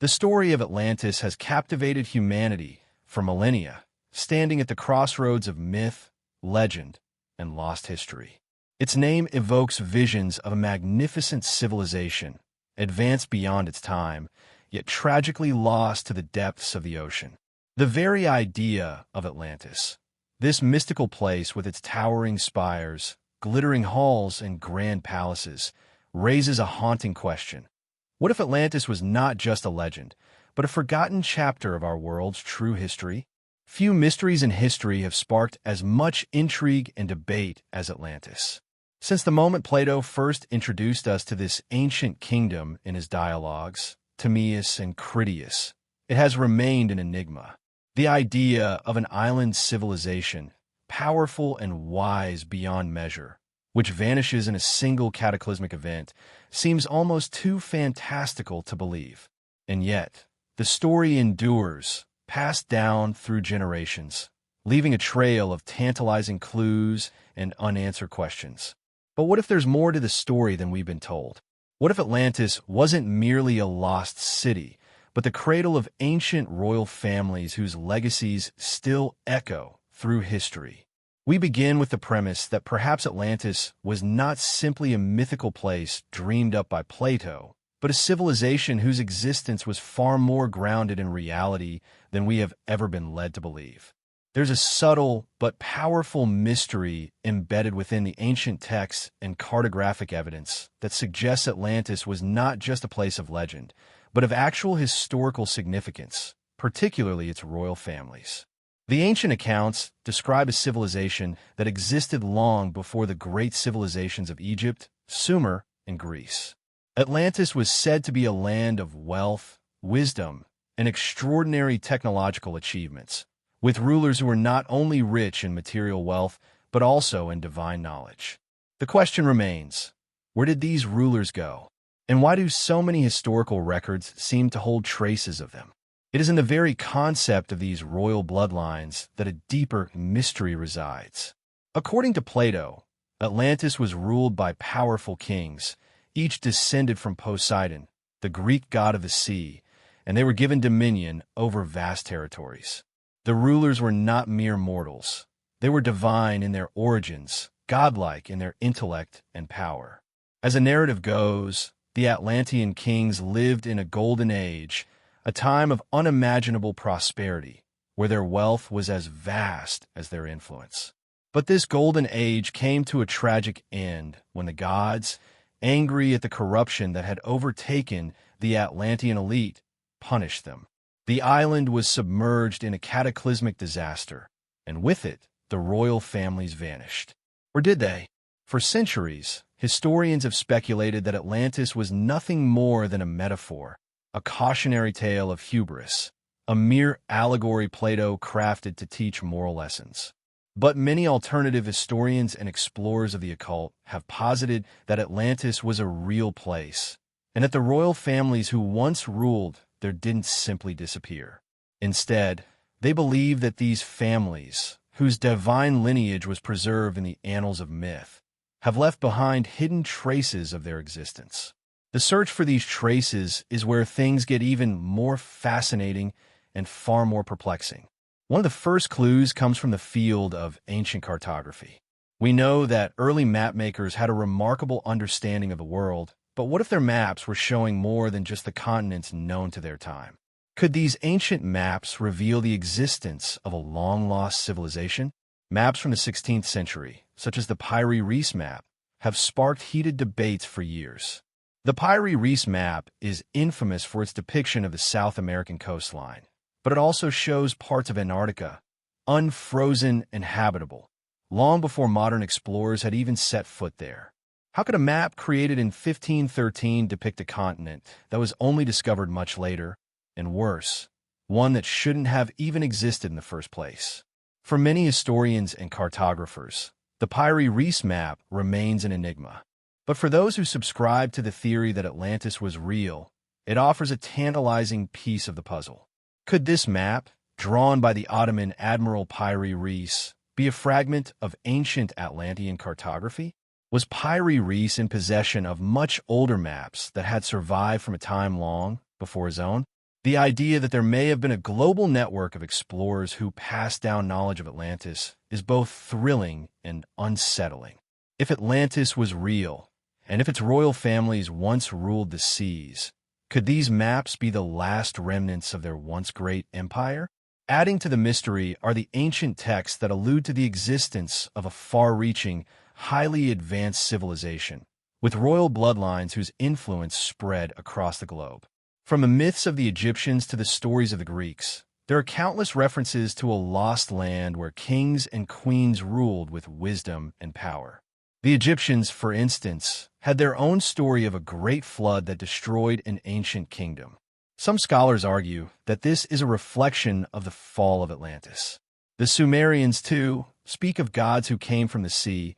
The story of Atlantis has captivated humanity for millennia, standing at the crossroads of myth, legend, and lost history. Its name evokes visions of a magnificent civilization, advanced beyond its time, yet tragically lost to the depths of the ocean. The very idea of Atlantis, this mystical place with its towering spires, glittering halls, and grand palaces, raises a haunting question. What if Atlantis was not just a legend, but a forgotten chapter of our world's true history? Few mysteries in history have sparked as much intrigue and debate as Atlantis. Since the moment Plato first introduced us to this ancient kingdom in his dialogues, Timaeus and Critias, it has remained an enigma. The idea of an island civilization, powerful and wise beyond measure, which vanishes in a single cataclysmic event, seems almost too fantastical to believe. And yet, the story endures, passed down through generations, leaving a trail of tantalizing clues and unanswered questions. But what if there's more to the story than we've been told? What if Atlantis wasn't merely a lost city, but the cradle of ancient royal families whose legacies still echo through history? We begin with the premise that perhaps Atlantis was not simply a mythical place dreamed up by Plato, but a civilization whose existence was far more grounded in reality than we have ever been led to believe. There's a subtle but powerful mystery embedded within the ancient texts and cartographic evidence that suggests Atlantis was not just a place of legend, but of actual historical significance, particularly its royal families. The ancient accounts describe a civilization that existed long before the great civilizations of Egypt, Sumer, and Greece. Atlantis was said to be a land of wealth, wisdom, and extraordinary technological achievements, with rulers who were not only rich in material wealth, but also in divine knowledge. The question remains, where did these rulers go? And why do so many historical records seem to hold traces of them? It is in the very concept of these royal bloodlines that a deeper mystery resides. According to Plato, Atlantis was ruled by powerful kings, each descended from Poseidon, the Greek god of the sea, and they were given dominion over vast territories. The rulers were not mere mortals. They were divine in their origins, godlike in their intellect and power. As the narrative goes, the Atlantean kings lived in a golden age, a time of unimaginable prosperity, where their wealth was as vast as their influence. But this golden age came to a tragic end when the gods, angry at the corruption that had overtaken the Atlantean elite, punished them. The island was submerged in a cataclysmic disaster, and with it, the royal families vanished. Or did they? For centuries, historians have speculated that Atlantis was nothing more than a metaphor, a cautionary tale of hubris, a mere allegory Plato crafted to teach moral lessons. But many alternative historians and explorers of the occult have posited that Atlantis was a real place, and that the royal families who once ruled there didn't simply disappear. Instead, they believe that these families, whose divine lineage was preserved in the annals of myth, have left behind hidden traces of their existence. The search for these traces is where things get even more fascinating and far more perplexing. One of the first clues comes from the field of ancient cartography. We know that early mapmakers had a remarkable understanding of the world, but what if their maps were showing more than just the continents known to their time? Could these ancient maps reveal the existence of a long-lost civilization? Maps from the 16th century, such as the Piri-Reis map, have sparked heated debates for years. The Piri-Reis map is infamous for its depiction of the South American coastline, but it also shows parts of Antarctica, unfrozen and habitable, long before modern explorers had even set foot there. How could a map created in 1513 depict a continent that was only discovered much later, and worse, one that shouldn't have even existed in the first place? For many historians and cartographers, the Piri-Reis map remains an enigma. But for those who subscribe to the theory that Atlantis was real, it offers a tantalizing piece of the puzzle. Could this map, drawn by the Ottoman Admiral Piri-Reis, be a fragment of ancient Atlantean cartography? Was Piri-Reis in possession of much older maps that had survived from a time long before his own? The idea that there may have been a global network of explorers who passed down knowledge of Atlantis is both thrilling and unsettling. If Atlantis was real, and if its royal families once ruled the seas, could these maps be the last remnants of their once great empire? Adding to the mystery are the ancient texts that allude to the existence of a far-reaching, highly advanced civilization, with royal bloodlines whose influence spread across the globe. From the myths of the Egyptians to the stories of the Greeks, there are countless references to a lost land where kings and queens ruled with wisdom and power. The Egyptians, for instance, had their own story of a great flood that destroyed an ancient kingdom. Some scholars argue that this is a reflection of the fall of Atlantis. The Sumerians, too, speak of gods who came from the sea,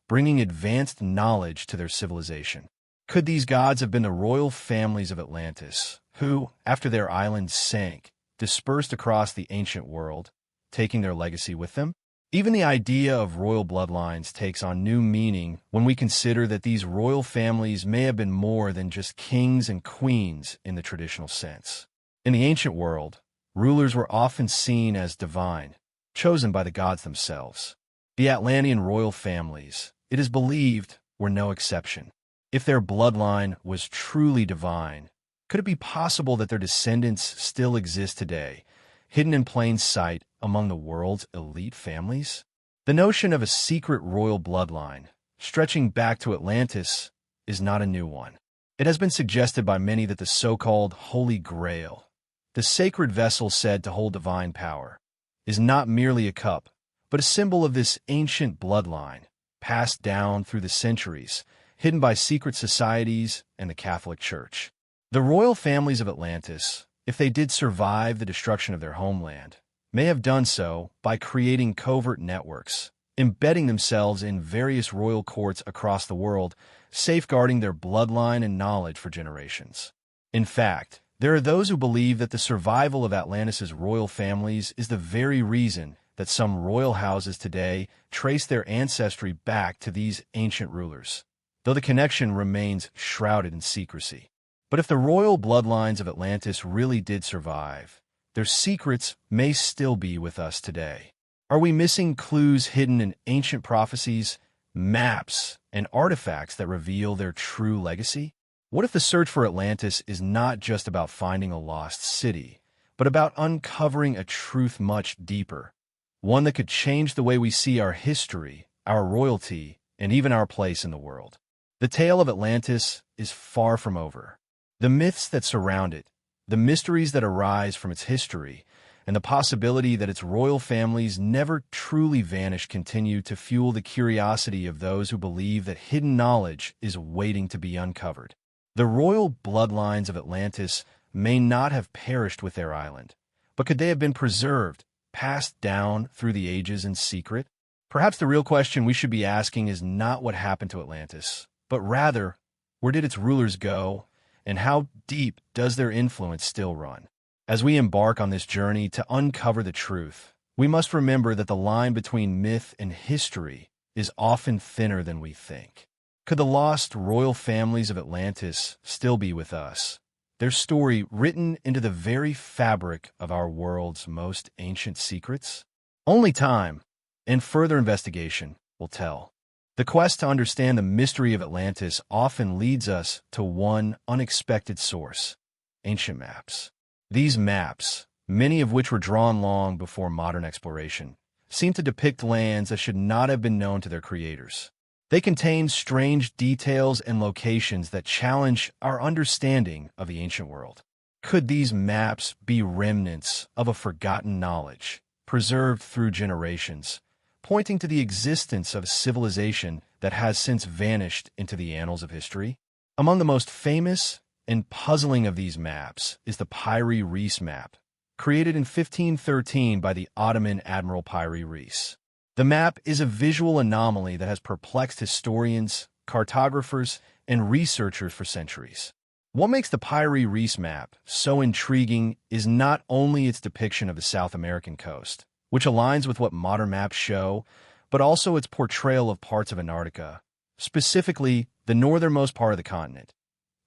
bringing advanced knowledge to their civilization. Could these gods have been the royal families of Atlantis, who, after their island sank, dispersed across the ancient world, taking their legacy with them? Even the idea of royal bloodlines takes on new meaning when we consider that these royal families may have been more than just kings and queens in the traditional sense. In the ancient world, rulers were often seen as divine, chosen by the gods themselves. The Atlantean royal families, it is believed, were no exception. If their bloodline was truly divine, could it be possible that their descendants still exist today, hidden in plain sight among the world's elite families? The notion of a secret royal bloodline, stretching back to Atlantis, is not a new one. It has been suggested by many that the so-called Holy Grail, the sacred vessel said to hold divine power, is not merely a cup, but a symbol of this ancient bloodline, passed down through the centuries, hidden by secret societies and the Catholic Church. The royal families of Atlantis, if they did survive the destruction of their homeland, may have done so by creating covert networks, embedding themselves in various royal courts across the world, safeguarding their bloodline and knowledge for generations. In fact, there are those who believe that the survival of Atlantis' royal families is the very reason that some royal houses today trace their ancestry back to these ancient rulers, though the connection remains shrouded in secrecy. But if the royal bloodlines of Atlantis really did survive, their secrets may still be with us today. Are we missing clues hidden in ancient prophecies, maps, and artifacts that reveal their true legacy? What if the search for Atlantis is not just about finding a lost city, but about uncovering a truth much deeper, one that could change the way we see our history, our royalty, and even our place in the world? The tale of Atlantis is far from over. The myths that surround it, the mysteries that arise from its history, and the possibility that its royal families never truly vanished continue to fuel the curiosity of those who believe that hidden knowledge is waiting to be uncovered. The royal bloodlines of Atlantis may not have perished with their island, but could they have been preserved, passed down through the ages in secret? Perhaps the real question we should be asking is not what happened to Atlantis, but rather, where did its rulers go, and how deep does their influence still run? As we embark on this journey to uncover the truth, we must remember that the line between myth and history is often thinner than we think. Could the lost royal families of Atlantis still be with us, their story written into the very fabric of our world's most ancient secrets? Only time and further investigation will tell. The quest to understand the mystery of Atlantis often leads us to one unexpected source: ancient maps. These maps, many of which were drawn long before modern exploration, seem to depict lands that should not have been known to their creators. They contain strange details and locations that challenge our understanding of the ancient world. Could these maps be remnants of a forgotten knowledge, preserved through generations, pointing to the existence of a civilization that has since vanished into the annals of history? Among the most famous and puzzling of these maps is the Piri Reis map, created in 1513 by the Ottoman Admiral Piri Reis. The map is a visual anomaly that has perplexed historians, cartographers, and researchers for centuries. What makes the Piri Reis map so intriguing is not only its depiction of the South American coast, which aligns with what modern maps show, but also its portrayal of parts of Antarctica, specifically the northernmost part of the continent.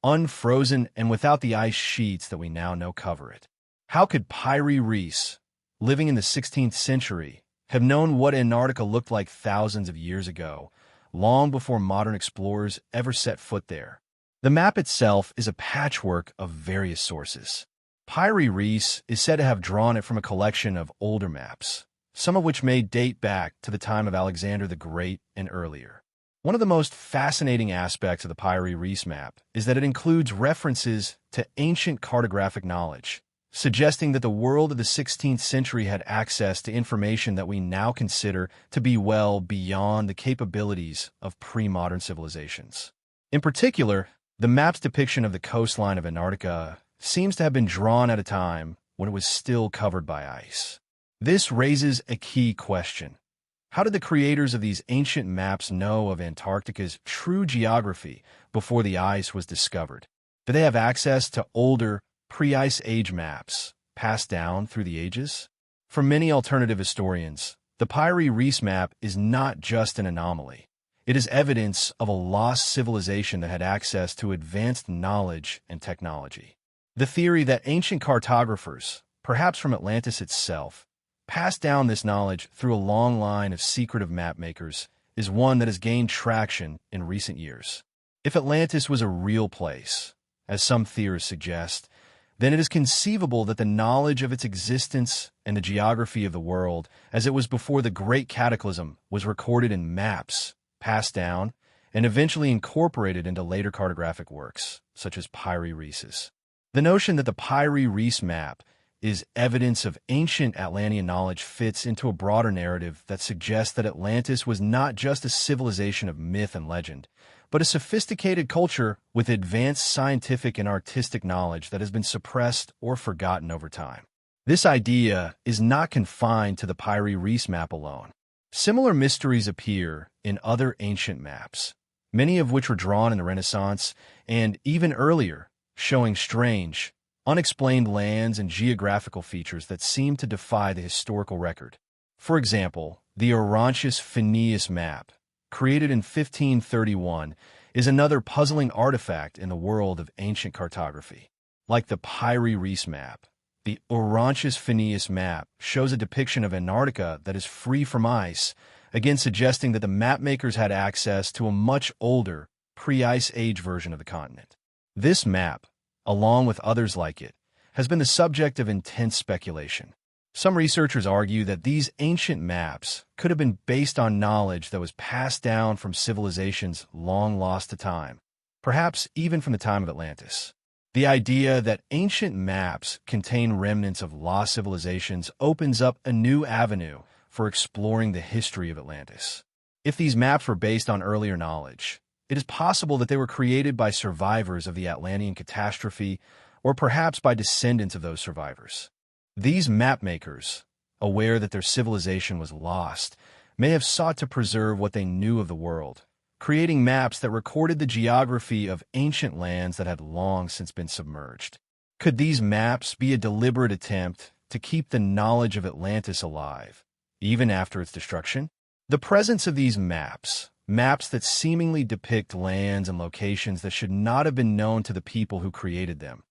unfrozen and without the ice sheets that we now know cover it. How could Pyre Reese, living in the 16th century, have known what Antarctica looked like thousands of years ago, long before modern explorers ever set foot there? The map itself is a patchwork of various sources. Pyre Reese is said to have drawn it from a collection of older maps, some of which may date back to the time of Alexander the Great and earlier. One of the most fascinating aspects of the Pyre Reese map is that it includes references to ancient cartographic knowledge, suggesting that the world of the 16th century had access to information that we now consider to be well beyond the capabilities of pre-modern civilizations. In particular, the map's depiction of the coastline of Antarctica seems to have been drawn at a time when it was still covered by ice. This raises a key question. How did the creators of these ancient maps know of Antarctica's true geography before the ice was discovered? Did they have access to older, pre-ice age maps passed down through the ages? For many alternative historians, the Pyre Reese map is not just an anomaly. It is evidence of a lost civilization that had access to advanced knowledge and technology. The theory that ancient cartographers, perhaps from Atlantis itself, passed down this knowledge through a long line of secretive mapmakers is one that has gained traction in recent years. If Atlantis was a real place, as some theorists suggest, then it is conceivable that the knowledge of its existence and the geography of the world as it was before the Great Cataclysm was recorded in maps, passed down, and eventually incorporated into later cartographic works, such as Pyre Reese's. The notion that the Pyre Reese map is evidence of ancient Atlantean knowledge fits into a broader narrative that suggests that Atlantis was not just a civilization of myth and legend, but a sophisticated culture with advanced scientific and artistic knowledge that has been suppressed or forgotten over time. This idea is not confined to the Pyre Reese map alone. Similar mysteries appear in other ancient maps, many of which were drawn in the Renaissance and even earlier, showing strange, unexplained lands and geographical features that seem to defy the historical record. For example, the Orontius Phineas map, created in 1531, is another puzzling artifact in the world of ancient cartography. Like the Pyre Reese map, the Orontius Phineas map shows a depiction of Antarctica that is free from ice, again suggesting that the mapmakers had access to a much older, pre-ice age version of the continent. This map, along with others like it, has been the subject of intense speculation. Some researchers argue that these ancient maps could have been based on knowledge that was passed down from civilizations long lost to time, perhaps even from the time of Atlantis. The idea that ancient maps contain remnants of lost civilizations opens up a new avenue for exploring the history of Atlantis. If these maps were based on earlier knowledge, it is possible that they were created by survivors of the Atlantean catastrophe or perhaps by descendants of those survivors. These mapmakers, aware that their civilization was lost, may have sought to preserve what they knew of the world, creating maps that recorded the geography of ancient lands that had long since been submerged. Could these maps be a deliberate attempt to keep the knowledge of Atlantis alive, even after its destruction? The presence of these maps that seemingly depict lands and locations that should not have been known to the people who created them,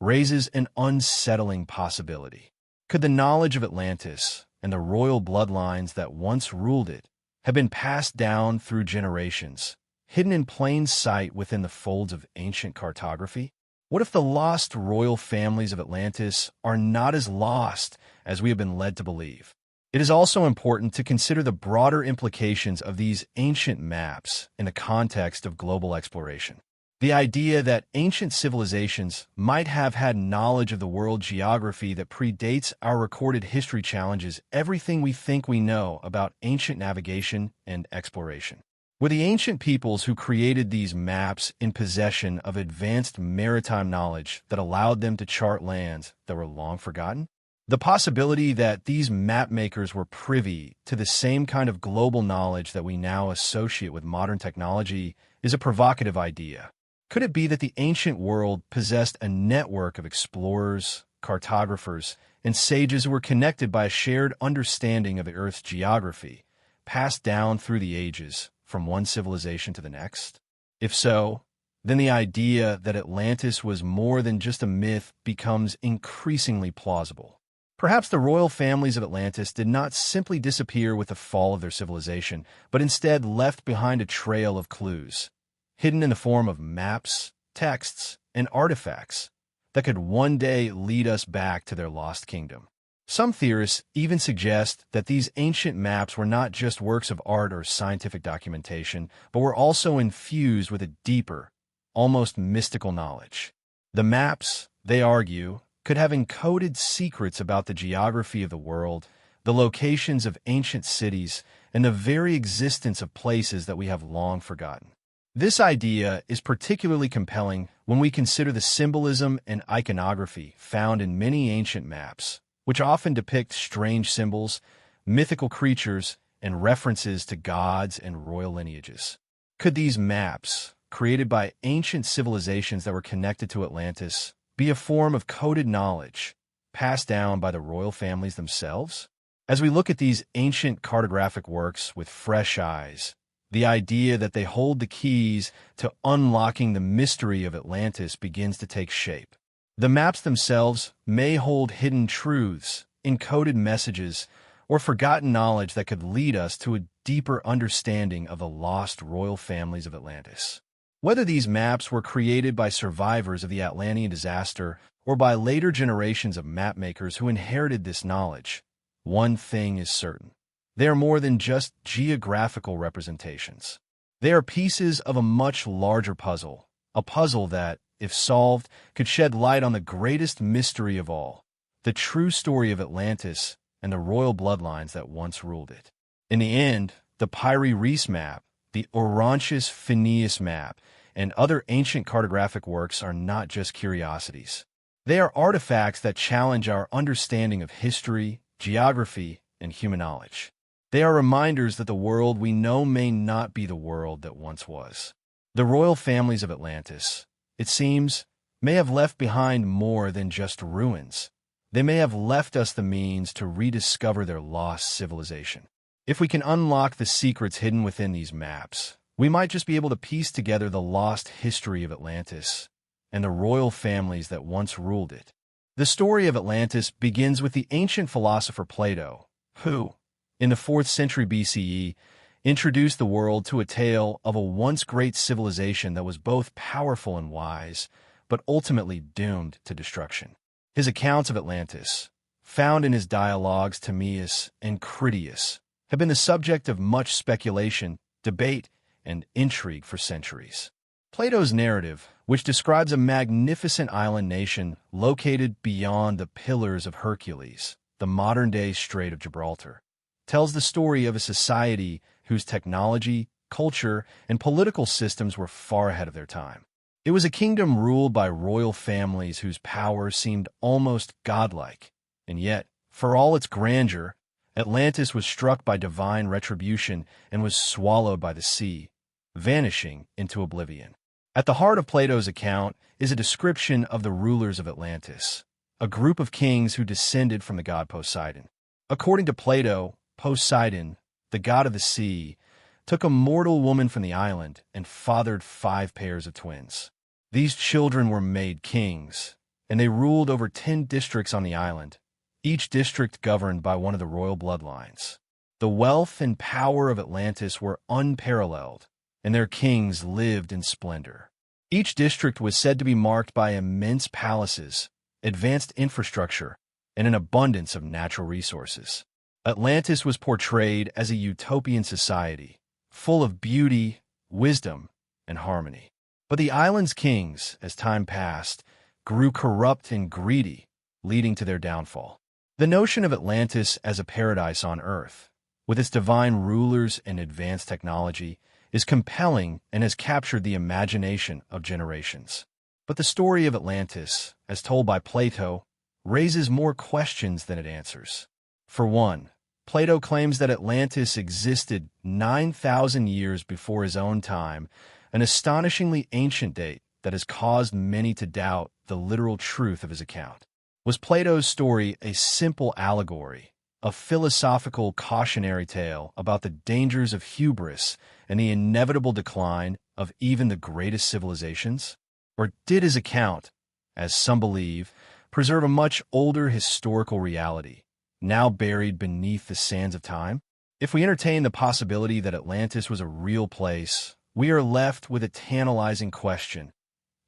raises an unsettling possibility. Could the knowledge of Atlantis and the royal bloodlines that once ruled it have been passed down through generations, hidden in plain sight within the folds of ancient cartography? What if the lost royal families of Atlantis are not as lost as we have been led to believe? It is also important to consider the broader implications of these ancient maps in the context of global exploration. The idea that ancient civilizations might have had knowledge of the world geography that predates our recorded history challenges everything we think we know about ancient navigation and exploration. Were the ancient peoples who created these maps in possession of advanced maritime knowledge that allowed them to chart lands that were long forgotten? The possibility that these map makers were privy to the same kind of global knowledge that we now associate with modern technology is a provocative idea. Could it be that the ancient world possessed a network of explorers, cartographers, and sages who were connected by a shared understanding of the Earth's geography, passed down through the ages from one civilization to the next? If so, then the idea that Atlantis was more than just a myth becomes increasingly plausible. Perhaps the royal families of Atlantis did not simply disappear with the fall of their civilization, but instead left behind a trail of clues, hidden in the form of maps, texts, and artifacts that could one day lead us back to their lost kingdom. Some theorists even suggest that these ancient maps were not just works of art or scientific documentation, but were also infused with a deeper, almost mystical knowledge. The maps, they argue, could have encoded secrets about the geography of the world, the locations of ancient cities, and the very existence of places that we have long forgotten. This idea is particularly compelling when we consider the symbolism and iconography found in many ancient maps, which often depict strange symbols, mythical creatures, and references to gods and royal lineages. Could these maps, created by ancient civilizations that were connected to Atlantis, be a form of coded knowledge passed down by the royal families themselves? As we look at these ancient cartographic works with fresh eyes, the idea that they hold the keys to unlocking the mystery of Atlantis begins to take shape. The maps themselves may hold hidden truths, encoded messages, or forgotten knowledge that could lead us to a deeper understanding of the lost royal families of Atlantis. Whether these maps were created by survivors of the Atlantean disaster or by later generations of mapmakers who inherited this knowledge, one thing is certain. They are more than just geographical representations. They are pieces of a much larger puzzle, a puzzle that, if solved, could shed light on the greatest mystery of all, the true story of Atlantis and the royal bloodlines that once ruled it. In the end, the Piri Reis map, the Orontius Phineus map, and other ancient cartographic works are not just curiosities. They are artifacts that challenge our understanding of history, geography, and human knowledge. They are reminders that the world we know may not be the world that once was. The royal families of Atlantis, it seems, may have left behind more than just ruins. They may have left us the means to rediscover their lost civilization. If we can unlock the secrets hidden within these maps, we might just be able to piece together the lost history of Atlantis and the royal families that once ruled it. The story of Atlantis begins with the ancient philosopher Plato, who, in the 4th century BCE, introduced the world to a tale of a once great civilization that was both powerful and wise, but ultimately doomed to destruction. His accounts of Atlantis, found in his dialogues Timaeus and Critias, have been the subject of much speculation, debate, and intrigue for centuries. Plato's narrative, which describes a magnificent island nation located beyond the Pillars of Hercules, the modern-day Strait of Gibraltar, tells the story of a society whose technology, culture, and political systems were far ahead of their time. It was a kingdom ruled by royal families whose power seemed almost godlike, and yet, for all its grandeur, Atlantis was struck by divine retribution and was swallowed by the sea, vanishing into oblivion. At the heart of Plato's account is a description of the rulers of Atlantis, a group of kings who descended from the god Poseidon. According to Plato, Poseidon, the god of the sea, took a mortal woman from the island and fathered 5 pairs of twins. These children were made kings, and they ruled over 10 districts on the island, each district governed by one of the royal bloodlines. The wealth and power of Atlantis were unparalleled, and their kings lived in splendor. Each district was said to be marked by immense palaces, advanced infrastructure, and an abundance of natural resources. Atlantis was portrayed as a utopian society, full of beauty, wisdom, and harmony. But the island's kings, as time passed, grew corrupt and greedy, leading to their downfall. The notion of Atlantis as a paradise on Earth, with its divine rulers and advanced technology, is compelling and has captured the imagination of generations. But the story of Atlantis, as told by Plato, raises more questions than it answers. For one, Plato claims that Atlantis existed 9,000 years before his own time, an astonishingly ancient date that has caused many to doubt the literal truth of his account. Was Plato's story a simple allegory, a philosophical cautionary tale about the dangers of hubris and the inevitable decline of even the greatest civilizations? Or did his account, as some believe, preserve a much older historical reality, now buried beneath the sands of time? If we entertain the possibility that Atlantis was a real place, we are left with a tantalizing question.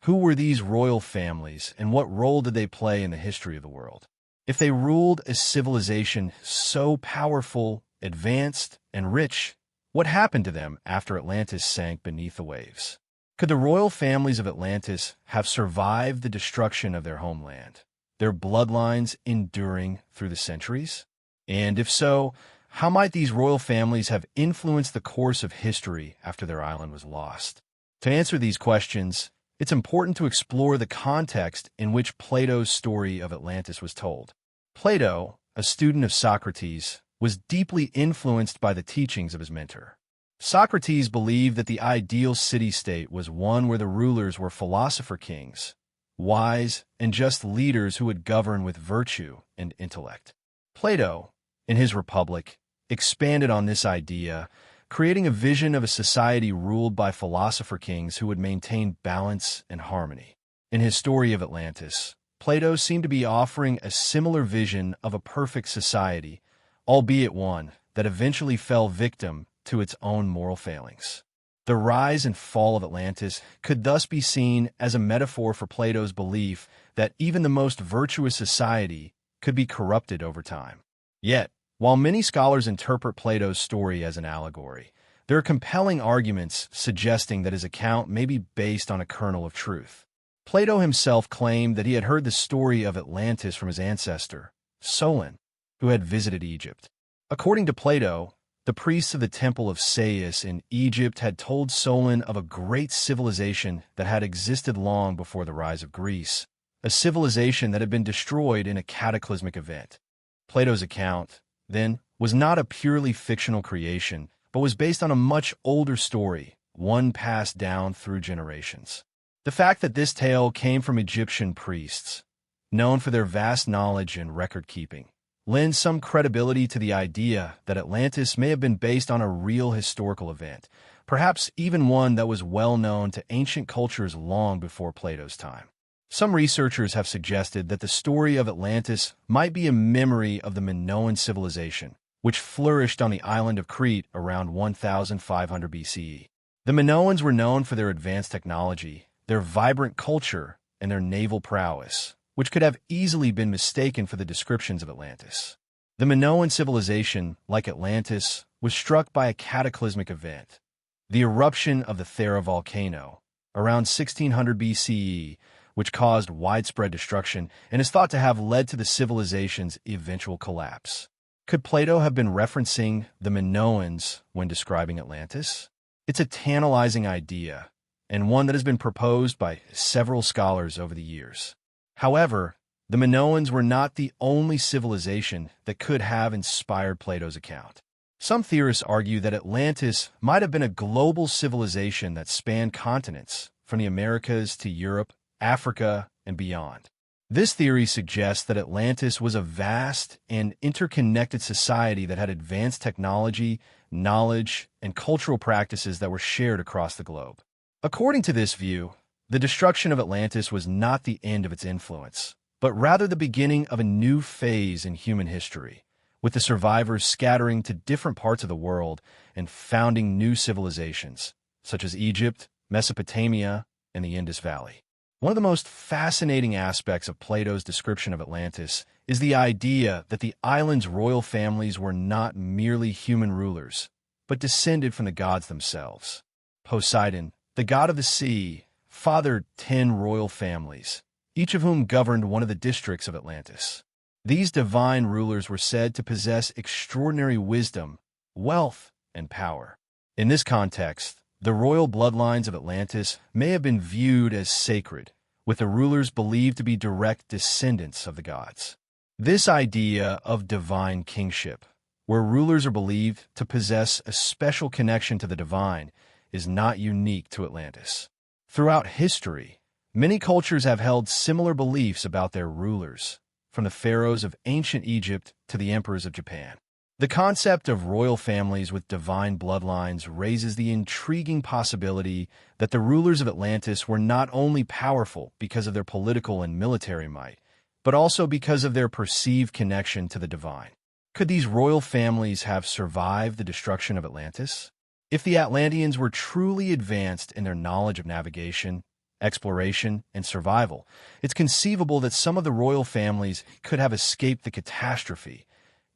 Who were these royal families, and what role did they play in the history of the world? If they ruled a civilization so powerful, advanced, and rich, what happened to them after Atlantis sank beneath the waves? Could the royal families of Atlantis have survived the destruction of their homeland, their bloodlines enduring through the centuries? And if so, how might these royal families have influenced the course of history after their island was lost? To answer these questions, it's important to explore the context in which Plato's story of Atlantis was told. Plato, a student of Socrates, was deeply influenced by the teachings of his mentor. Socrates believed that the ideal city-state was one where the rulers were philosopher kings, wise and just leaders who would govern with virtue and intellect. Plato, in his Republic, expanded on this idea, creating a vision of a society ruled by philosopher kings who would maintain balance and harmony. In his story of Atlantis, Plato seemed to be offering a similar vision of a perfect society, albeit one that eventually fell victim to its own moral failings. The rise and fall of Atlantis could thus be seen as a metaphor for Plato's belief that even the most virtuous society could be corrupted over time. Yet, while many scholars interpret Plato's story as an allegory, there are compelling arguments suggesting that his account may be based on a kernel of truth. Plato himself claimed that he had heard the story of Atlantis from his ancestor, Solon, who had visited Egypt. According to Plato, the priests of the Temple of Sais in Egypt had told Solon of a great civilization that had existed long before the rise of Greece, a civilization that had been destroyed in a cataclysmic event. Plato's account, then, was not a purely fictional creation, but was based on a much older story, one passed down through generations. The fact that this tale came from Egyptian priests, known for their vast knowledge and record-keeping, lends some credibility to the idea that Atlantis may have been based on a real historical event, perhaps even one that was well known to ancient cultures long before Plato's time. Some researchers have suggested that the story of Atlantis might be a memory of the Minoan civilization, which flourished on the island of Crete around 1500 BCE. The Minoans were known for their advanced technology, their vibrant culture, and their naval prowess, which could have easily been mistaken for the descriptions of Atlantis. The Minoan civilization, like Atlantis, was struck by a cataclysmic event, the eruption of the Thera volcano, around 1600 BCE, which caused widespread destruction and is thought to have led to the civilization's eventual collapse. Could Plato have been referencing the Minoans when describing Atlantis? It's a tantalizing idea, and one that has been proposed by several scholars over the years. However, the Minoans were not the only civilization that could have inspired Plato's account. Some theorists argue that Atlantis might have been a global civilization that spanned continents, from the Americas to Europe, Africa, and beyond. This theory suggests that Atlantis was a vast and interconnected society that had advanced technology, knowledge, and cultural practices that were shared across the globe. According to this view, the destruction of Atlantis was not the end of its influence, but rather the beginning of a new phase in human history, with the survivors scattering to different parts of the world and founding new civilizations, such as Egypt, Mesopotamia, and the Indus Valley. One of the most fascinating aspects of Plato's description of Atlantis is the idea that the island's royal families were not merely human rulers, but descended from the gods themselves. Poseidon, the god of the sea, fathered 10 royal families, each of whom governed one of the districts of Atlantis. These divine rulers were said to possess extraordinary wisdom, wealth, and power. In this context, the royal bloodlines of Atlantis may have been viewed as sacred, with the rulers believed to be direct descendants of the gods. This idea of divine kingship, where rulers are believed to possess a special connection to the divine, is not unique to Atlantis. Throughout history, many cultures have held similar beliefs about their rulers, from the pharaohs of ancient Egypt to the emperors of Japan. The concept of royal families with divine bloodlines raises the intriguing possibility that the rulers of Atlantis were not only powerful because of their political and military might, but also because of their perceived connection to the divine. Could these royal families have survived the destruction of Atlantis? If the Atlanteans were truly advanced in their knowledge of navigation, exploration, and survival, it's conceivable that some of the royal families could have escaped the catastrophe,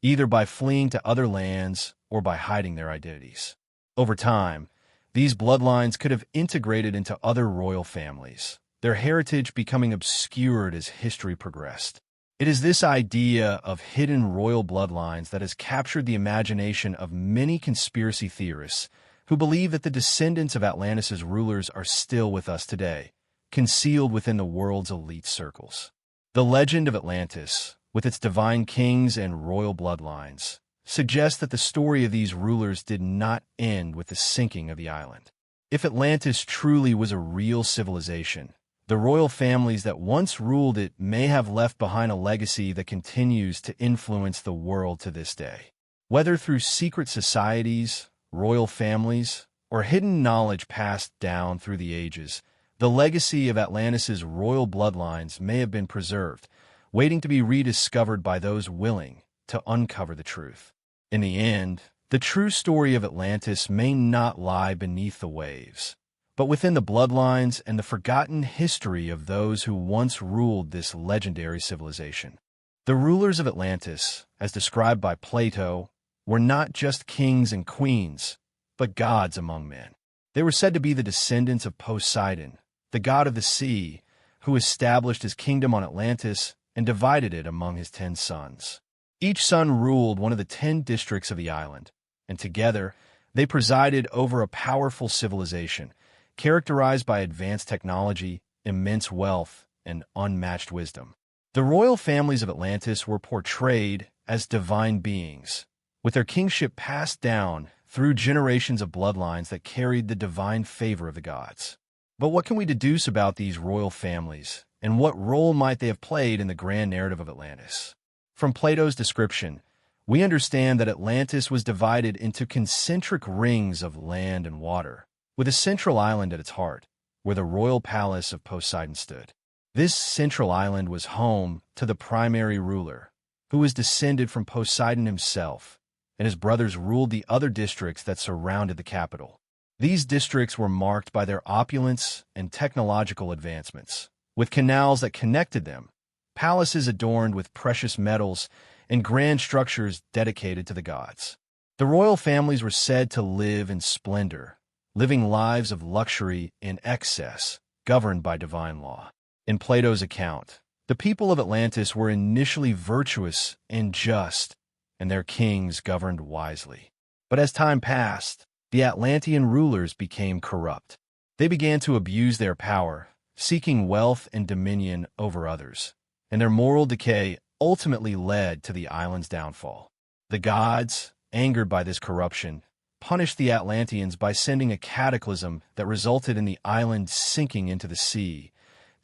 either by fleeing to other lands or by hiding their identities. Over time, these bloodlines could have integrated into other royal families, their heritage becoming obscured as history progressed. It is this idea of hidden royal bloodlines that has captured the imagination of many conspiracy theorists who believe that the descendants of Atlantis' rulers are still with us today, concealed within the world's elite circles. The legend of Atlantis, with its divine kings and royal bloodlines, suggests that the story of these rulers did not end with the sinking of the island. If Atlantis truly was a real civilization, the royal families that once ruled it may have left behind a legacy that continues to influence the world to this day. Whether through secret societies, royal families, or hidden knowledge passed down through the ages, the legacy of Atlantis' royal bloodlines may have been preserved, waiting to be rediscovered by those willing to uncover the truth. In the end, the true story of Atlantis may not lie beneath the waves, but within the bloodlines and the forgotten history of those who once ruled this legendary civilization. The rulers of Atlantis, as described by Plato, were not just kings and queens, but gods among men. They were said to be the descendants of Poseidon, the god of the sea, who established his kingdom on Atlantis and divided it among his 10 sons. Each son ruled one of the 10 districts of the island, and together they presided over a powerful civilization, characterized by advanced technology, immense wealth, and unmatched wisdom. The royal families of Atlantis were portrayed as divine beings, with their kingship passed down through generations of bloodlines that carried the divine favor of the gods. But what can we deduce about these royal families, and what role might they have played in the grand narrative of Atlantis? From Plato's description, we understand that Atlantis was divided into concentric rings of land and water, with a central island at its heart, where the royal palace of Poseidon stood. This central island was home to the primary ruler, who was descended from Poseidon himself, and his brothers ruled the other districts that surrounded the capital. These districts were marked by their opulence and technological advancements, with canals that connected them, palaces adorned with precious metals, and grand structures dedicated to the gods. The royal families were said to live in splendor, living lives of luxury and excess, governed by divine law. In Plato's account, the people of Atlantis were initially virtuous and just, and their kings governed wisely. But as time passed, the Atlantean rulers became corrupt. They began to abuse their power, seeking wealth and dominion over others, and their moral decay ultimately led to the island's downfall. The gods, angered by this corruption, punished the Atlanteans by sending a cataclysm that resulted in the island sinking into the sea,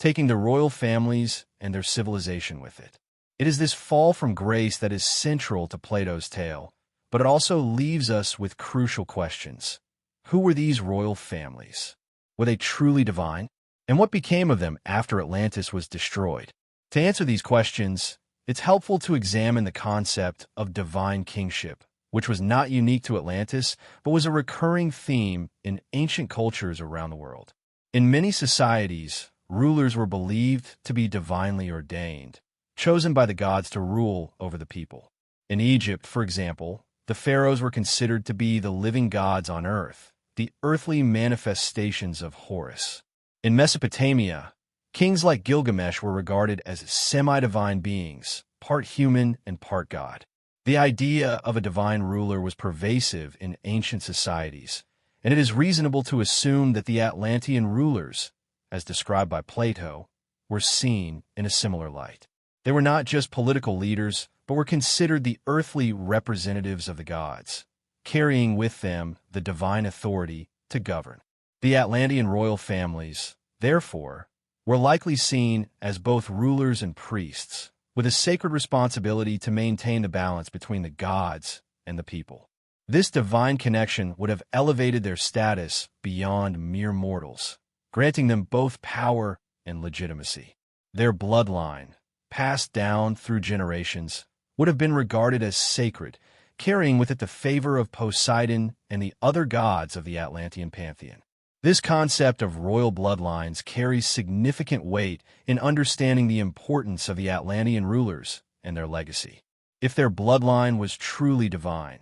taking the royal families and their civilization with it. It is this fall from grace that is central to Plato's tale, but it also leaves us with crucial questions. Who were these royal families? Were they truly divine? And what became of them after Atlantis was destroyed? To answer these questions, it's helpful to examine the concept of divine kingship, which was not unique to Atlantis, but was a recurring theme in ancient cultures around the world. In many societies, rulers were believed to be divinely ordained, chosen by the gods to rule over the people. In Egypt, for example, the pharaohs were considered to be the living gods on earth, the earthly manifestations of Horus. In Mesopotamia, kings like Gilgamesh were regarded as semi-divine beings, part human and part god. The idea of a divine ruler was pervasive in ancient societies, and it is reasonable to assume that the Atlantean rulers, as described by Plato, were seen in a similar light. They were not just political leaders, but were considered the earthly representatives of the gods, carrying with them the divine authority to govern. The Atlantean royal families, therefore, were likely seen as both rulers and priests, with a sacred responsibility to maintain the balance between the gods and the people. This divine connection would have elevated their status beyond mere mortals, granting them both power and legitimacy. Their bloodline, passed down through generations, would have been regarded as sacred, carrying with it the favor of Poseidon and the other gods of the Atlantean pantheon. This concept of royal bloodlines carries significant weight in understanding the importance of the Atlantean rulers and their legacy. If their bloodline was truly divine,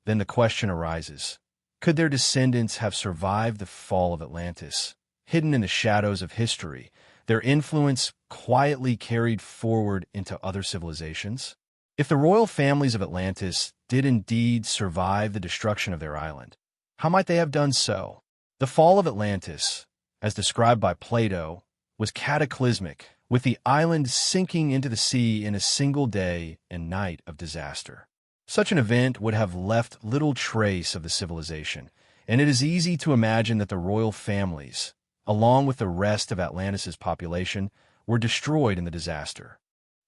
then the question arises, could their descendants have survived the fall of Atlantis, hidden in the shadows of history, their influence quietly carried forward into other civilizations? If the royal families of Atlantis did indeed survive the destruction of their island, how might they have done so? The fall of Atlantis, as described by Plato, was cataclysmic, with the island sinking into the sea in a single day and night of disaster. Such an event would have left little trace of the civilization, and it is easy to imagine that the royal families, along with the rest of Atlantis' population, were destroyed in the disaster.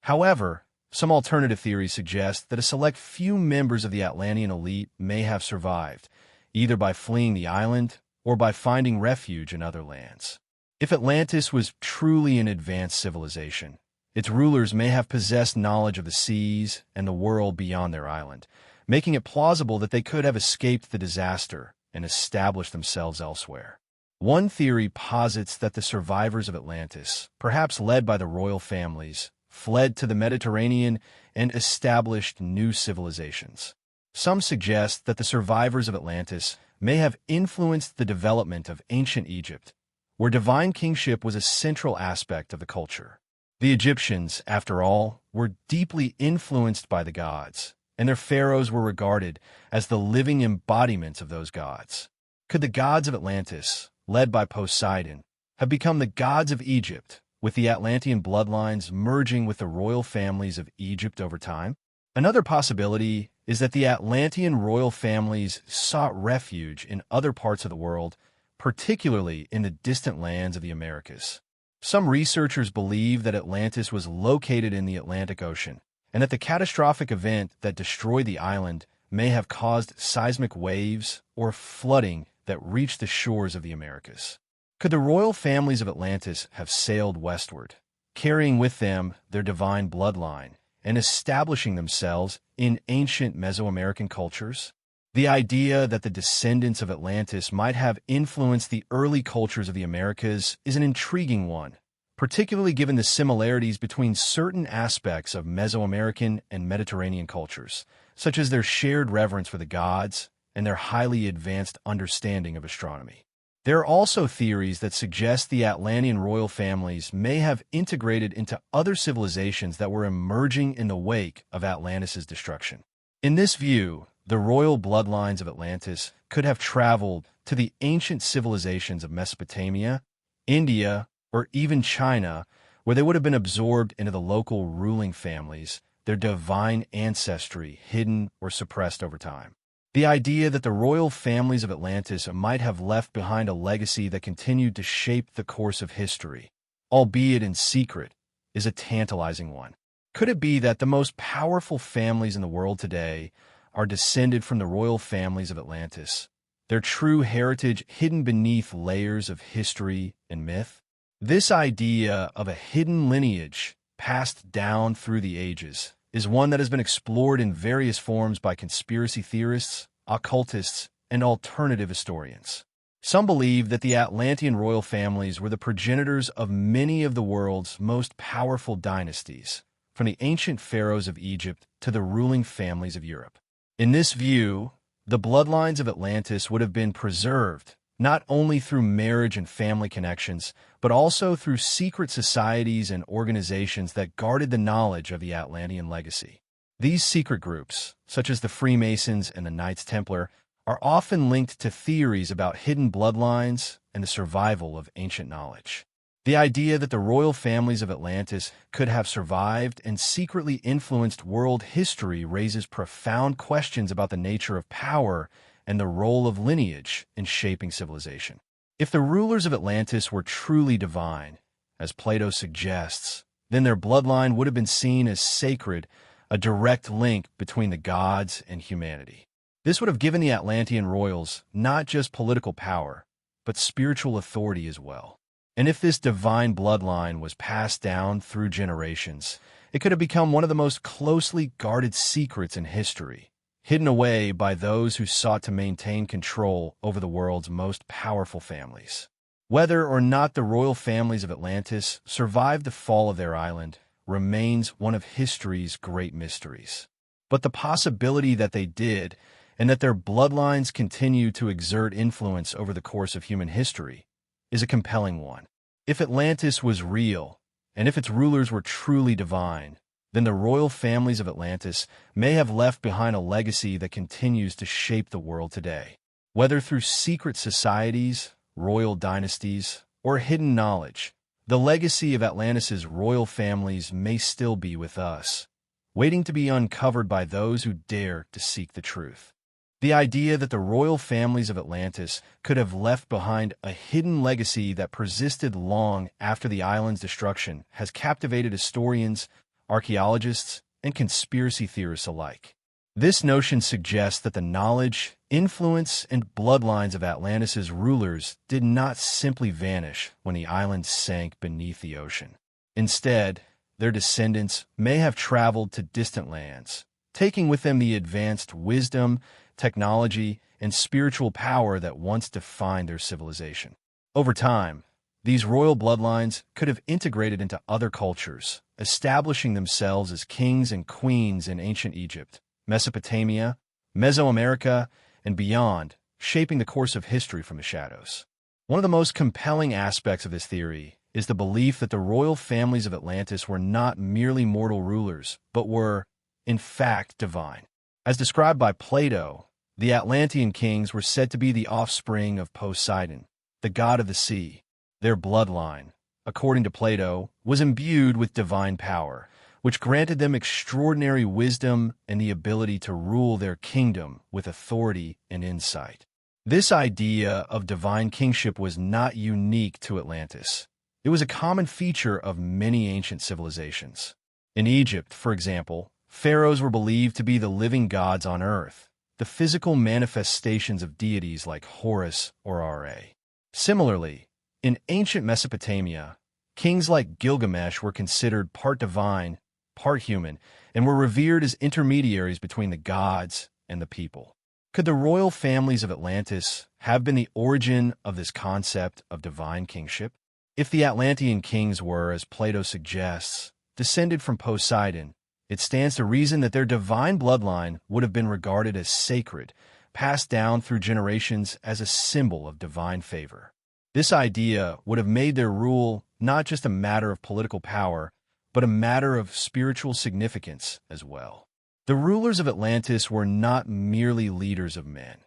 However, some alternative theories suggest that a select few members of the Atlantean elite may have survived, either by fleeing the island or by finding refuge in other lands. If Atlantis was truly an advanced civilization, its rulers may have possessed knowledge of the seas and the world beyond their island, making it plausible that they could have escaped the disaster and established themselves elsewhere. One theory posits that the survivors of Atlantis, perhaps led by the royal families, fled to the Mediterranean and established new civilizations. Some suggest that the survivors of Atlantis may have influenced the development of ancient Egypt, where divine kingship was a central aspect of the culture. The Egyptians, after all, were deeply influenced by the gods, and their pharaohs were regarded as the living embodiments of those gods. Could the gods of Atlantis, led by Poseidon, have become the gods of Egypt, with the Atlantean bloodlines merging with the royal families of Egypt over time? Another possibility is that the Atlantean royal families sought refuge in other parts of the world, particularly in the distant lands of the Americas. Some researchers believe that Atlantis was located in the Atlantic Ocean, and that the catastrophic event that destroyed the island may have caused seismic waves or flooding that reached the shores of the Americas. Could the royal families of Atlantis have sailed westward, carrying with them their divine bloodline and establishing themselves in ancient Mesoamerican cultures? The idea that the descendants of Atlantis might have influenced the early cultures of the Americas is an intriguing one, particularly given the similarities between certain aspects of Mesoamerican and Mediterranean cultures, such as their shared reverence for the gods and their highly advanced understanding of astronomy. There are also theories that suggest the Atlantean royal families may have integrated into other civilizations that were emerging in the wake of Atlantis' destruction. In this view, the royal bloodlines of Atlantis could have traveled to the ancient civilizations of Mesopotamia, India, or even China, where they would have been absorbed into the local ruling families, their divine ancestry hidden or suppressed over time. The idea that the royal families of Atlantis might have left behind a legacy that continued to shape the course of history, albeit in secret, is a tantalizing one. Could it be that the most powerful families in the world today are descended from the royal families of Atlantis, their true heritage hidden beneath layers of history and myth? This idea of a hidden lineage passed down through the ages is one that has been explored in various forms by conspiracy theorists, occultists, and alternative historians. Some believe that the Atlantean royal families were the progenitors of many of the world's most powerful dynasties, from the ancient pharaohs of Egypt to the ruling families of Europe. In this view, the bloodlines of Atlantis would have been preserved not only through marriage and family connections, but also through secret societies and organizations that guarded the knowledge of the Atlantean legacy. These secret groups, such as the Freemasons and the Knights Templar, are often linked to theories about hidden bloodlines and the survival of ancient knowledge. The idea that the royal families of Atlantis could have survived and secretly influenced world history raises profound questions about the nature of power and the role of lineage in shaping civilization. If the rulers of Atlantis were truly divine, as Plato suggests, then their bloodline would have been seen as sacred, a direct link between the gods and humanity. This would have given the Atlantean royals not just political power, but spiritual authority as well. And if this divine bloodline was passed down through generations, it could have become one of the most closely guarded secrets in history, hidden away by those who sought to maintain control over the world's most powerful families. Whether or not the royal families of Atlantis survived the fall of their island remains one of history's great mysteries. But the possibility that they did, and that their bloodlines continue to exert influence over the course of human history, is a compelling one. If Atlantis was real, and if its rulers were truly divine, then the royal families of Atlantis may have left behind a legacy that continues to shape the world today. Whether through secret societies, royal dynasties, or hidden knowledge, the legacy of Atlantis's royal families may still be with us, waiting to be uncovered by those who dare to seek the truth. The idea that the royal families of Atlantis could have left behind a hidden legacy that persisted long after the island's destruction has captivated historians, archaeologists, and conspiracy theorists alike. This notion suggests that the knowledge, influence, and bloodlines of Atlantis's rulers did not simply vanish when the island sank beneath the ocean. Instead, their descendants may have traveled to distant lands, taking with them the advanced wisdom, technology, and spiritual power that once defined their civilization. Over time, these royal bloodlines could have integrated into other cultures, establishing themselves as kings and queens in ancient Egypt, Mesopotamia, Mesoamerica, and beyond, shaping the course of history from the shadows. One of the most compelling aspects of this theory is the belief that the royal families of Atlantis were not merely mortal rulers, but were, in fact, divine. As described by Plato, the Atlantean kings were said to be the offspring of Poseidon, the god of the sea. Their bloodline, according to Plato, was imbued with divine power, which granted them extraordinary wisdom and the ability to rule their kingdom with authority and insight. This idea of divine kingship was not unique to Atlantis. It was a common feature of many ancient civilizations. In Egypt, for example, pharaohs were believed to be the living gods on earth, the physical manifestations of deities like Horus or Ra. Similarly, in ancient Mesopotamia, kings like Gilgamesh were considered part divine, part human, and were revered as intermediaries between the gods and the people. Could the royal families of Atlantis have been the origin of this concept of divine kingship? If the Atlantean kings were, as Plato suggests, descended from Poseidon, it stands to reason that their divine bloodline would have been regarded as sacred, passed down through generations as a symbol of divine favor. This idea would have made their rule not just a matter of political power, but a matter of spiritual significance as well. The rulers of Atlantis were not merely leaders of men.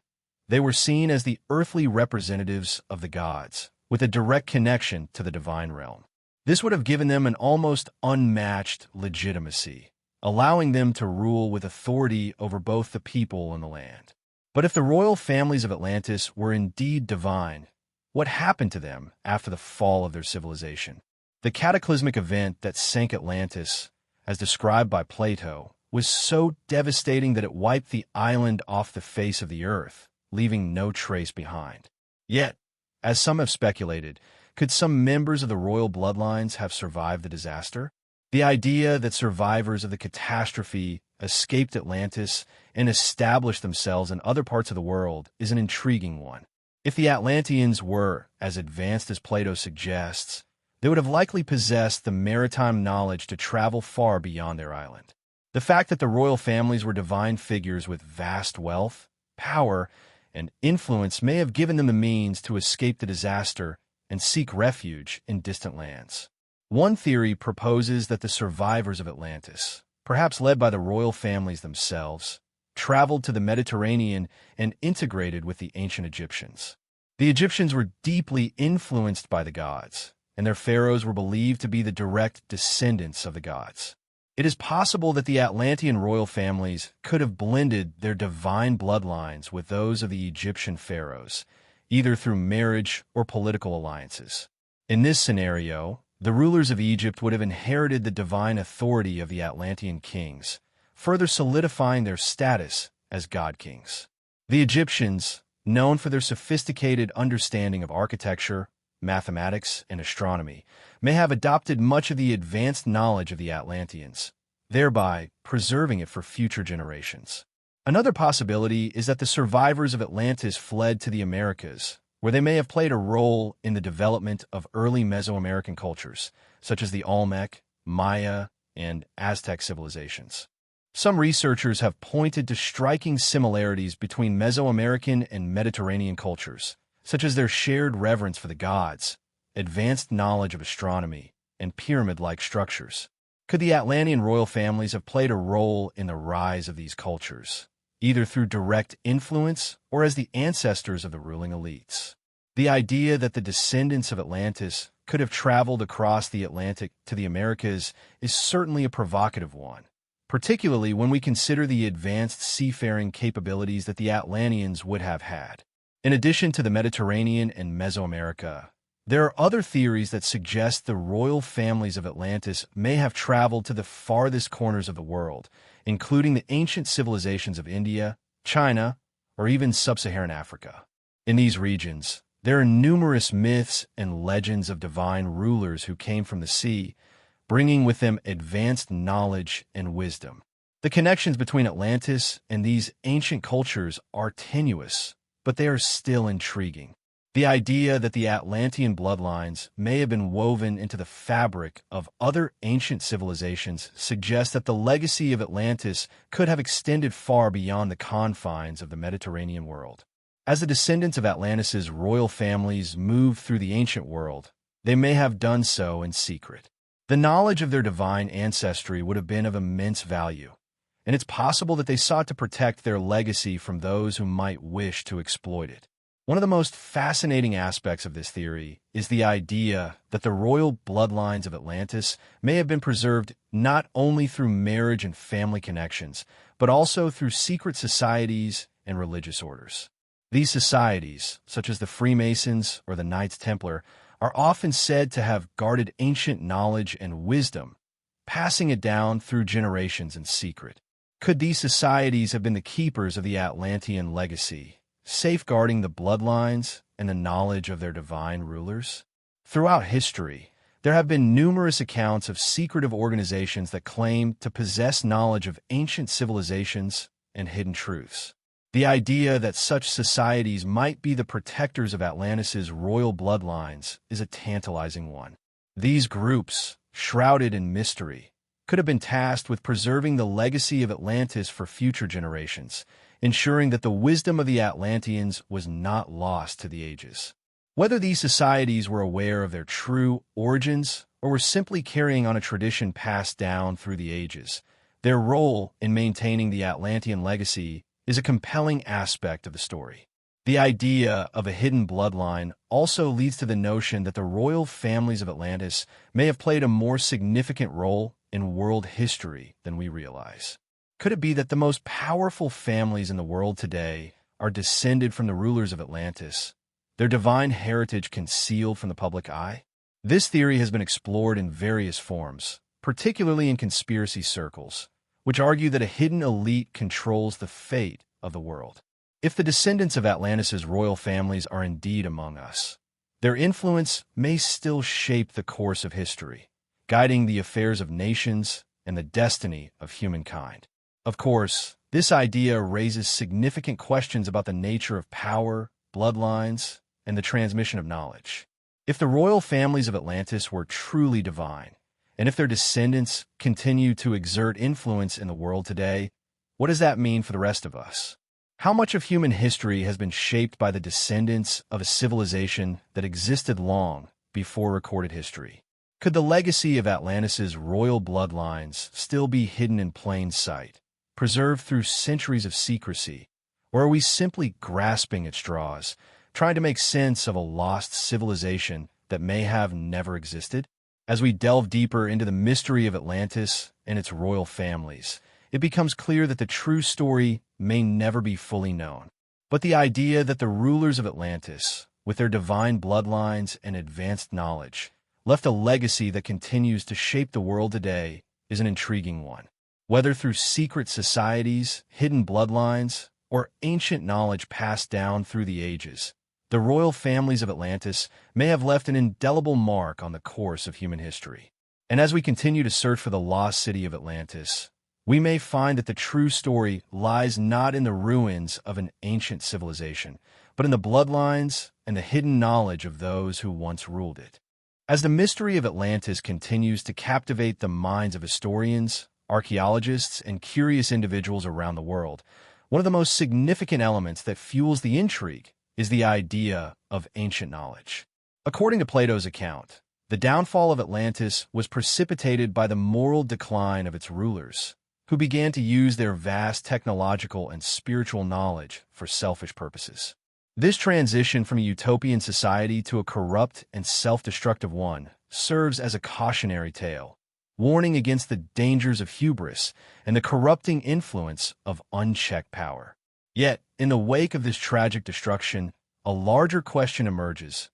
They were seen as the earthly representatives of the gods, with a direct connection to the divine realm. This would have given them an almost unmatched legitimacy, allowing them to rule with authority over both the people and the land. But if the royal families of Atlantis were indeed divine, what happened to them after the fall of their civilization? The cataclysmic event that sank Atlantis, as described by Plato, was so devastating that it wiped the island off the face of the earth, leaving no trace behind. Yet, as some have speculated, could some members of the royal bloodlines have survived the disaster? The idea that survivors of the catastrophe escaped Atlantis and established themselves in other parts of the world is an intriguing one. If the Atlanteans were as advanced as Plato suggests, they would have likely possessed the maritime knowledge to travel far beyond their island. The fact that the royal families were divine figures with vast wealth, power, and influence may have given them the means to escape the disaster and seek refuge in distant lands. One theory proposes that the survivors of Atlantis, perhaps led by the royal families themselves, traveled to the Mediterranean and integrated with the ancient Egyptians. The Egyptians were deeply influenced by the gods, and their pharaohs were believed to be the direct descendants of the gods. It is possible that the Atlantean royal families could have blended their divine bloodlines with those of the Egyptian pharaohs, either through marriage or political alliances. In this scenario, the rulers of Egypt would have inherited the divine authority of the Atlantean kings, further solidifying their status as god-kings. The Egyptians, known for their sophisticated understanding of architecture, mathematics, and astronomy, may have adopted much of the advanced knowledge of the Atlanteans, thereby preserving it for future generations. Another possibility is that the survivors of Atlantis fled to the Americas, where they may have played a role in the development of early Mesoamerican cultures, such as the Olmec, Maya, and Aztec civilizations. Some researchers have pointed to striking similarities between Mesoamerican and Mediterranean cultures, such as their shared reverence for the gods, advanced knowledge of astronomy, and pyramid-like structures. Could the Atlantean royal families have played a role in the rise of these cultures, either through direct influence or as the ancestors of the ruling elites? The idea that the descendants of Atlantis could have traveled across the Atlantic to the Americas is certainly a provocative one, particularly when we consider the advanced seafaring capabilities that the Atlanteans would have had. In addition to the Mediterranean and Mesoamerica, there are other theories that suggest the royal families of Atlantis may have traveled to the farthest corners of the world, including the ancient civilizations of India, China, or even sub-Saharan Africa. In these regions, there are numerous myths and legends of divine rulers who came from the sea, bringing with them advanced knowledge and wisdom. The connections between Atlantis and these ancient cultures are tenuous, but they are still intriguing. The idea that the Atlantean bloodlines may have been woven into the fabric of other ancient civilizations suggests that the legacy of Atlantis could have extended far beyond the confines of the Mediterranean world. As the descendants of Atlantis's royal families moved through the ancient world, they may have done so in secret. The knowledge of their divine ancestry would have been of immense value, and it's possible that they sought to protect their legacy from those who might wish to exploit it. One of the most fascinating aspects of this theory is the idea that the royal bloodlines of Atlantis may have been preserved not only through marriage and family connections, but also through secret societies and religious orders. These societies, such as the Freemasons or the Knights Templar, are often said to have guarded ancient knowledge and wisdom, passing it down through generations in secret. Could these societies have been the keepers of the Atlantean legacy, safeguarding the bloodlines and the knowledge of their divine rulers? Throughout history, there have been numerous accounts of secretive organizations that claim to possess knowledge of ancient civilizations and hidden truths. The idea that such societies might be the protectors of Atlantis's royal bloodlines is a tantalizing one. These groups, shrouded in mystery, could have been tasked with preserving the legacy of Atlantis for future generations, ensuring that the wisdom of the Atlanteans was not lost to the ages. Whether these societies were aware of their true origins or were simply carrying on a tradition passed down through the ages, their role in maintaining the Atlantean legacy is a compelling aspect of the story. The idea of a hidden bloodline also leads to the notion that the royal families of Atlantis may have played a more significant role in world history than we realize. Could it be that the most powerful families in the world today are descended from the rulers of Atlantis, their divine heritage concealed from the public eye? This theory has been explored in various forms, particularly in conspiracy circles, which argue that a hidden elite controls the fate of the world. If the descendants of Atlantis's royal families are indeed among us, their influence may still shape the course of history, guiding the affairs of nations and the destiny of humankind. Of course, this idea raises significant questions about the nature of power, bloodlines, and the transmission of knowledge. If the royal families of Atlantis were truly divine, and if their descendants continue to exert influence in the world today, what does that mean for the rest of us? How much of human history has been shaped by the descendants of a civilization that existed long before recorded history? Could the legacy of Atlantis's royal bloodlines still be hidden in plain sight, preserved through centuries of secrecy, or are we simply grasping at straws, trying to make sense of a lost civilization that may have never existed? As we delve deeper into the mystery of Atlantis and its royal families, it becomes clear that the true story may never be fully known. But the idea that the rulers of Atlantis, with their divine bloodlines and advanced knowledge, left a legacy that continues to shape the world today is an intriguing one. Whether through secret societies, hidden bloodlines, or ancient knowledge passed down through the ages, the royal families of Atlantis may have left an indelible mark on the course of human history. And as we continue to search for the lost city of Atlantis, we may find that the true story lies not in the ruins of an ancient civilization, but in the bloodlines and the hidden knowledge of those who once ruled it. As the mystery of Atlantis continues to captivate the minds of historians, archaeologists, and curious individuals around the world, one of the most significant elements that fuels the intrigue is the idea of ancient knowledge. According to Plato's account, the downfall of Atlantis was precipitated by the moral decline of its rulers, who began to use their vast technological and spiritual knowledge for selfish purposes. This transition from a utopian society to a corrupt and self-destructive one serves as a cautionary tale, warning against the dangers of hubris and the corrupting influence of unchecked power. Yet, in the wake of this tragic destruction, a larger question emerges.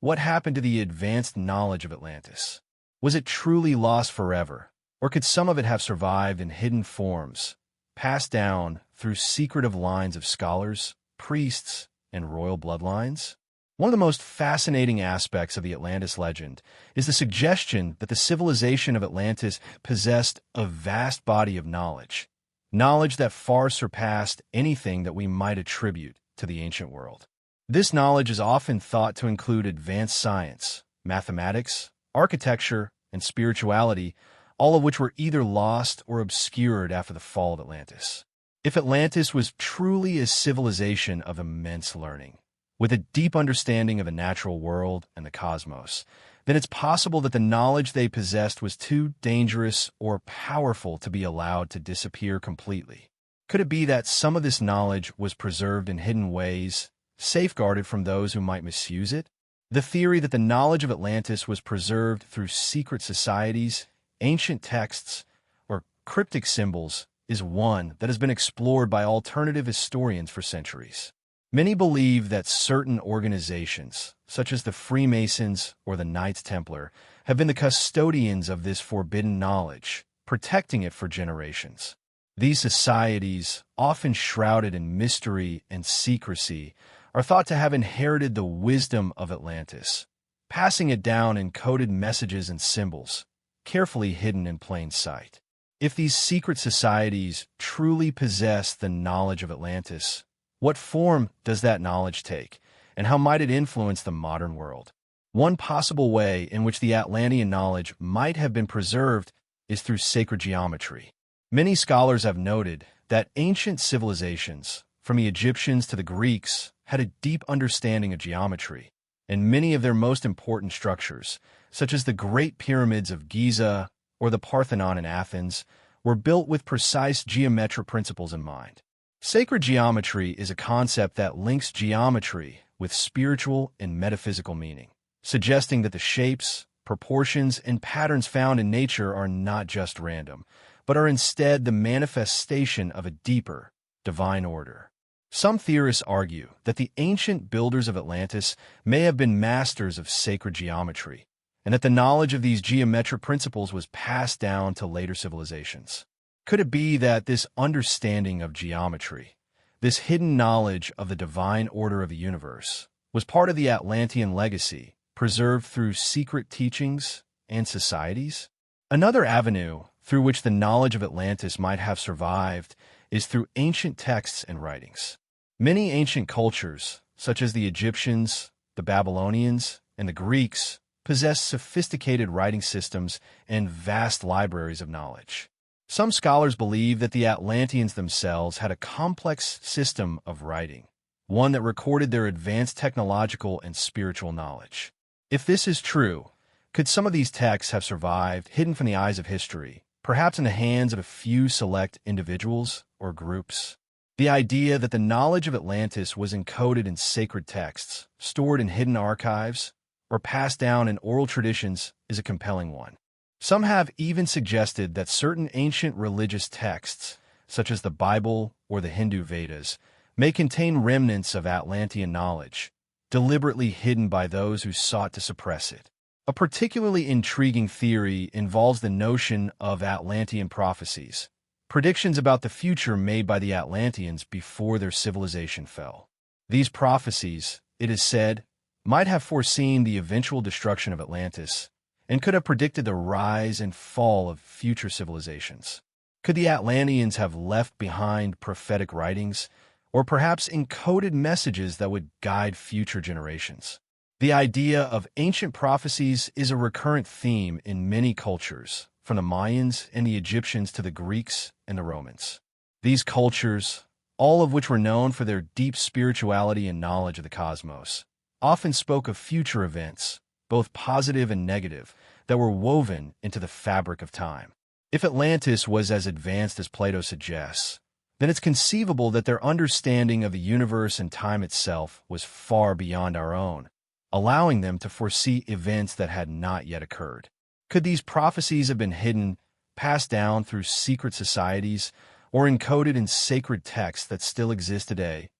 What happened to the advanced knowledge of Atlantis? Was it truly lost forever, or could some of it have survived in hidden forms, passed down through secretive lines of scholars, priests, and royal bloodlines? One of the most fascinating aspects of the Atlantis legend is the suggestion that the civilization of Atlantis possessed a vast body of knowledge that far surpassed anything that we might attribute to the ancient world. This knowledge is often thought to include advanced science, mathematics, architecture, and spirituality, all of which were either lost or obscured after the fall of Atlantis. If Atlantis was truly a civilization of immense learning, with a deep understanding of the natural world and the cosmos, then it's possible that the knowledge they possessed was too dangerous or powerful to be allowed to disappear completely. Could it be that some of this knowledge was preserved in hidden ways, safeguarded from those who might misuse it? The theory that the knowledge of Atlantis was preserved through secret societies, ancient texts, or cryptic symbols is one that has been explored by alternative historians for centuries. Many believe that certain organizations, such as the Freemasons or the Knights Templar, have been the custodians of this forbidden knowledge, protecting it for generations. These societies, often shrouded in mystery and secrecy, are thought to have inherited the wisdom of Atlantis, passing it down in coded messages and symbols, carefully hidden in plain sight. If these secret societies truly possess the knowledge of Atlantis, what form does that knowledge take, and how might it influence the modern world? One possible way in which the Atlantean knowledge might have been preserved is through sacred geometry. Many scholars have noted that ancient civilizations, from the Egyptians to the Greeks, had a deep understanding of geometry, and many of their most important structures, such as the Great Pyramids of Giza or the Parthenon in Athens, were built with precise geometric principles in mind. Sacred geometry is a concept that links geometry with spiritual and metaphysical meaning, suggesting that the shapes, proportions, and patterns found in nature are not just random, but are instead the manifestation of a deeper, divine order. Some theorists argue that the ancient builders of Atlantis may have been masters of sacred geometry, and that the knowledge of these geometric principles was passed down to later civilizations. Could it be that this understanding of geometry, this hidden knowledge of the divine order of the universe, was part of the Atlantean legacy, preserved through secret teachings and societies? Another avenue through which the knowledge of Atlantis might have survived is through ancient texts and writings. Many ancient cultures, such as the Egyptians, the Babylonians, and the Greeks, possessed sophisticated writing systems and vast libraries of knowledge. Some scholars believe that the Atlanteans themselves had a complex system of writing, one that recorded their advanced technological and spiritual knowledge. If this is true, could some of these texts have survived, hidden from the eyes of history, perhaps in the hands of a few select individuals or groups? The idea that the knowledge of Atlantis was encoded in sacred texts, stored in hidden archives, or passed down in oral traditions is a compelling one. Some have even suggested that certain ancient religious texts, such as the Bible or the Hindu Vedas, may contain remnants of Atlantean knowledge, deliberately hidden by those who sought to suppress it. A particularly intriguing theory involves the notion of Atlantean prophecies, predictions about the future made by the Atlanteans before their civilization fell. These prophecies, it is said, might have foreseen the eventual destruction of Atlantis and could have predicted the rise and fall of future civilizations. Could the Atlanteans have left behind prophetic writings, or perhaps encoded messages that would guide future generations? The idea of ancient prophecies is a recurrent theme in many cultures, from the Mayans and the Egyptians to the Greeks and the Romans. These cultures, all of which were known for their deep spirituality and knowledge of the cosmos, often spoke of future events, both positive and negative, that were woven into the fabric of time. If Atlantis was as advanced as Plato suggests, then it's conceivable that their understanding of the universe and time itself was far beyond our own, allowing them to foresee events that had not yet occurred. Could these prophecies have been hidden, passed down through secret societies, or encoded in sacred texts that still exist today,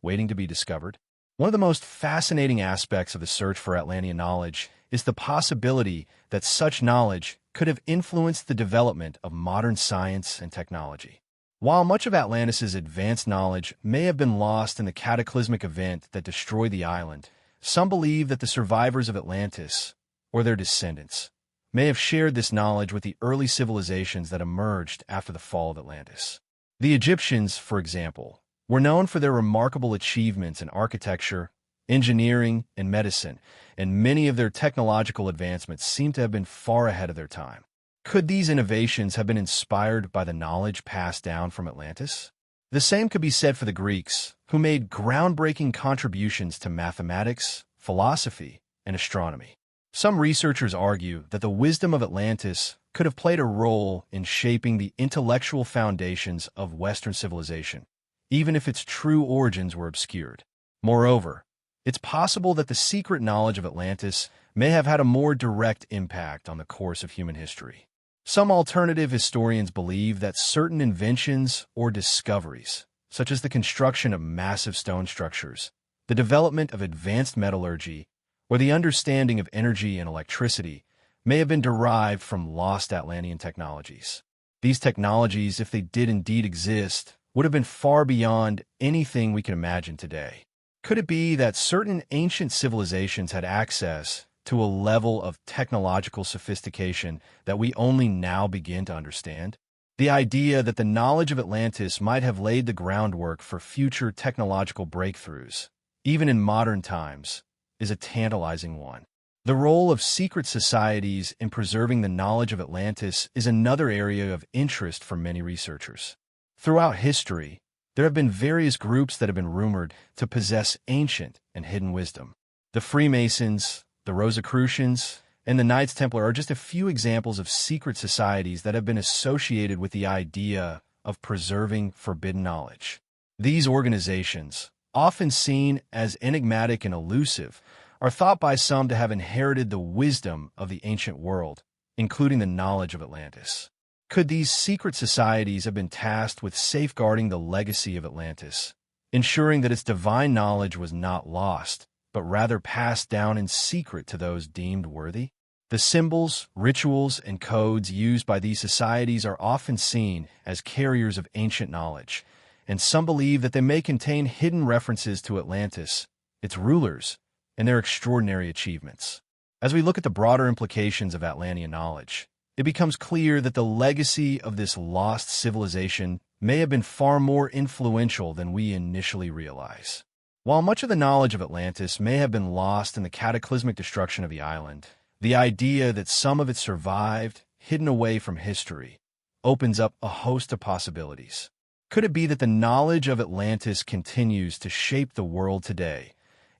waiting to be discovered? One of the most fascinating aspects of the search for Atlantean knowledge is the possibility that such knowledge could have influenced the development of modern science and technology. While much of Atlantis' advanced knowledge may have been lost in the cataclysmic event that destroyed the island, some believe that the survivors of Atlantis, or their descendants, may have shared this knowledge with the early civilizations that emerged after the fall of Atlantis. The Egyptians, for example, were known for their remarkable achievements in architecture, engineering, and medicine, and many of their technological advancements seem to have been far ahead of their time. Could these innovations have been inspired by the knowledge passed down from Atlantis? The same could be said for the Greeks, who made groundbreaking contributions to mathematics, philosophy, and astronomy. Some researchers argue that the wisdom of Atlantis could have played a role in shaping the intellectual foundations of Western civilization, even if its true origins were obscured. Moreover, it's possible that the secret knowledge of Atlantis may have had a more direct impact on the course of human history. Some alternative historians believe that certain inventions or discoveries, such as the construction of massive stone structures, the development of advanced metallurgy, or the understanding of energy and electricity, may have been derived from lost Atlantean technologies. These technologies, if they did indeed exist, would have been far beyond anything we can imagine today. Could it be that certain ancient civilizations had access to a level of technological sophistication that we only now begin to understand? The idea that the knowledge of Atlantis might have laid the groundwork for future technological breakthroughs, even in modern times, is a tantalizing one. The role of secret societies in preserving the knowledge of Atlantis is another area of interest for many researchers. Throughout history, there have been various groups that have been rumored to possess ancient and hidden wisdom. The Freemasons, the Rosicrucians, and the Knights Templar are just a few examples of secret societies that have been associated with the idea of preserving forbidden knowledge. These organizations, often seen as enigmatic and elusive, are thought by some to have inherited the wisdom of the ancient world, including the knowledge of Atlantis. Could these secret societies have been tasked with safeguarding the legacy of Atlantis, ensuring that its divine knowledge was not lost, but rather passed down in secret to those deemed worthy? The symbols, rituals, and codes used by these societies are often seen as carriers of ancient knowledge, and some believe that they may contain hidden references to Atlantis, its rulers, and their extraordinary achievements. As we look at the broader implications of Atlantean knowledge, it becomes clear that the legacy of this lost civilization may have been far more influential than we initially realize. While much of the knowledge of Atlantis may have been lost in the cataclysmic destruction of the island, the idea that some of it survived, hidden away from history, opens up a host of possibilities. Could it be that the knowledge of Atlantis continues to shape the world today,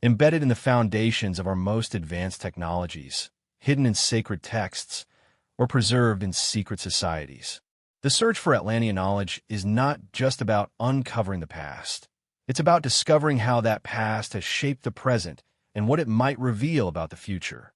embedded in the foundations of our most advanced technologies, hidden in sacred texts, or preserved in secret societies? The search for Atlantean knowledge is not just about uncovering the past. It's about discovering how that past has shaped the present and what it might reveal about the future.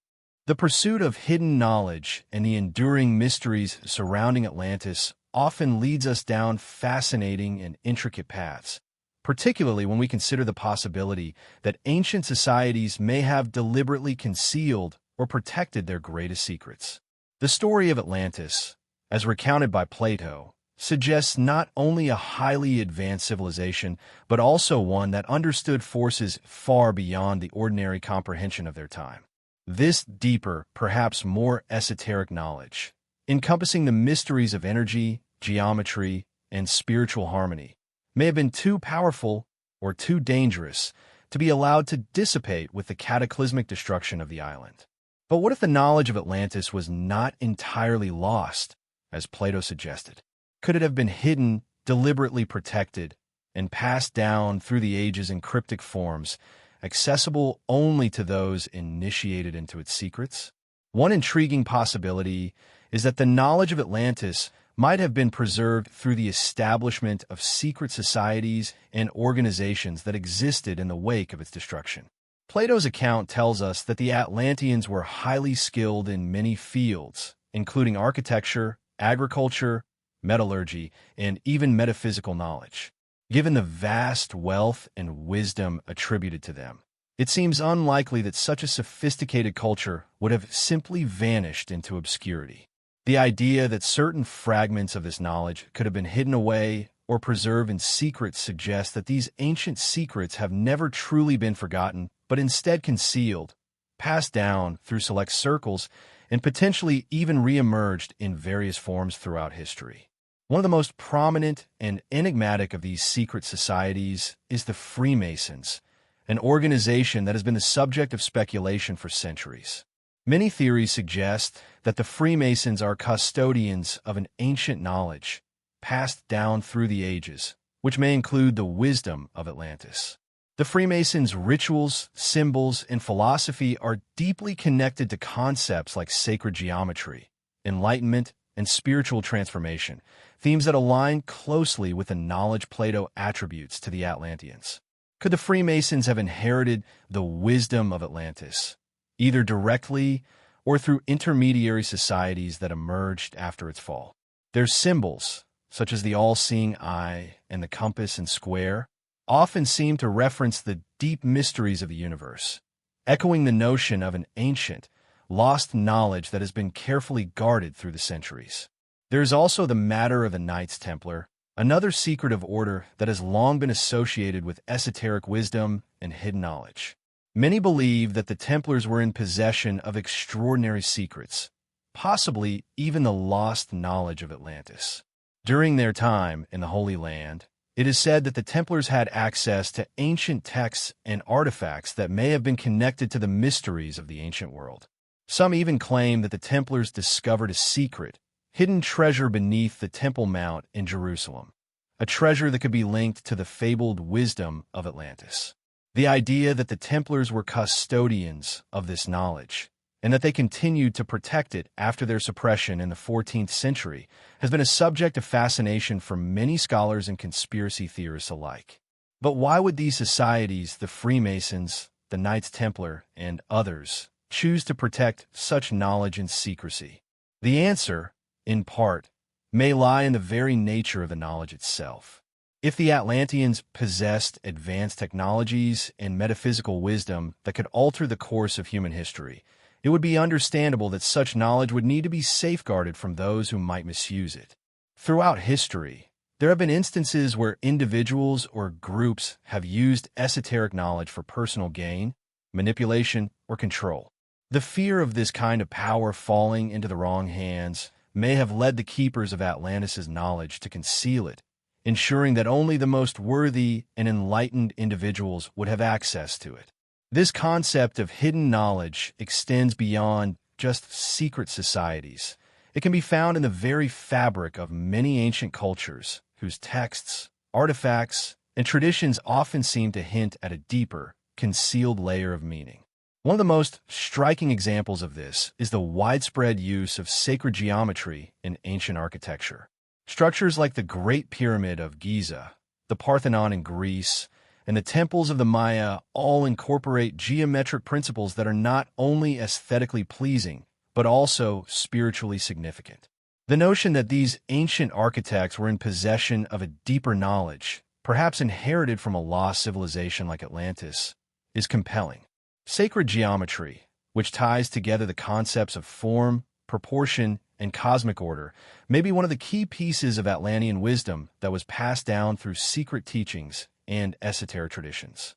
The pursuit of hidden knowledge and the enduring mysteries surrounding Atlantis often leads us down fascinating and intricate paths, particularly when we consider the possibility that ancient societies may have deliberately concealed or protected their greatest secrets. The story of Atlantis, as recounted by Plato, suggests not only a highly advanced civilization, but also one that understood forces far beyond the ordinary comprehension of their time. This deeper, perhaps more esoteric knowledge, encompassing the mysteries of energy, geometry, and spiritual harmony, may have been too powerful or too dangerous to be allowed to dissipate with the cataclysmic destruction of the island. But what if the knowledge of Atlantis was not entirely lost, as Plato suggested? Could it have been hidden, deliberately protected, and passed down through the ages in cryptic forms, accessible only to those initiated into its secrets? One intriguing possibility is that the knowledge of Atlantis might have been preserved through the establishment of secret societies and organizations that existed in the wake of its destruction. Plato's account tells us that the Atlanteans were highly skilled in many fields, including architecture, agriculture, metallurgy, and even metaphysical knowledge. Given the vast wealth and wisdom attributed to them, it seems unlikely that such a sophisticated culture would have simply vanished into obscurity. The idea that certain fragments of this knowledge could have been hidden away or preserved in secret suggests that these ancient secrets have never truly been forgotten, but instead concealed, passed down through select circles, and potentially even re-emerged in various forms throughout history. One of the most prominent and enigmatic of these secret societies is the Freemasons, an organization that has been the subject of speculation for centuries. Many theories suggest that the Freemasons are custodians of an ancient knowledge passed down through the ages, which may include the wisdom of Atlantis. The Freemasons' rituals, symbols, and philosophy are deeply connected to concepts like sacred geometry, enlightenment, and spiritual transformation, themes that align closely with the knowledge Plato attributes to the Atlanteans. Could the Freemasons have inherited the wisdom of Atlantis, either directly or through intermediary societies that emerged after its fall? Their symbols, such as the all-seeing eye and the compass and square, often seem to reference the deep mysteries of the universe, echoing the notion of an ancient, lost knowledge that has been carefully guarded through the centuries. There is also the matter of the Knights Templar, another secretive order that has long been associated with esoteric wisdom and hidden knowledge. Many believe that the Templars were in possession of extraordinary secrets, possibly even the lost knowledge of Atlantis. During their time in the Holy Land, it is said that the Templars had access to ancient texts and artifacts that may have been connected to the mysteries of the ancient world. Some even claim that the Templars discovered a secret, hidden treasure beneath the Temple Mount in Jerusalem, a treasure that could be linked to the fabled wisdom of Atlantis. The idea that the Templars were custodians of this knowledge, and that they continued to protect it after their suppression in the 14th century, has been a subject of fascination for many scholars and conspiracy theorists alike. But why would these societies, the Freemasons, the Knights Templar, and others, choose to protect such knowledge in secrecy? The answer, in part, may lie in the very nature of the knowledge itself. If the Atlanteans possessed advanced technologies and metaphysical wisdom that could alter the course of human history, it would be understandable that such knowledge would need to be safeguarded from those who might misuse it. Throughout history, there have been instances where individuals or groups have used esoteric knowledge for personal gain, manipulation, or control. The fear of this kind of power falling into the wrong hands may have led the keepers of Atlantis' knowledge to conceal it, ensuring that only the most worthy and enlightened individuals would have access to it. This concept of hidden knowledge extends beyond just secret societies. It can be found in the very fabric of many ancient cultures, whose texts, artifacts, and traditions often seem to hint at a deeper, concealed layer of meaning. One of the most striking examples of this is the widespread use of sacred geometry in ancient architecture. Structures like the Great Pyramid of Giza, the Parthenon in Greece, and the temples of the Maya all incorporate geometric principles that are not only aesthetically pleasing, but also spiritually significant. The notion that these ancient architects were in possession of a deeper knowledge, perhaps inherited from a lost civilization like Atlantis, is compelling. Sacred geometry, which ties together the concepts of form, proportion, and cosmic order may be one of the key pieces of Atlantean wisdom that was passed down through secret teachings and esoteric traditions.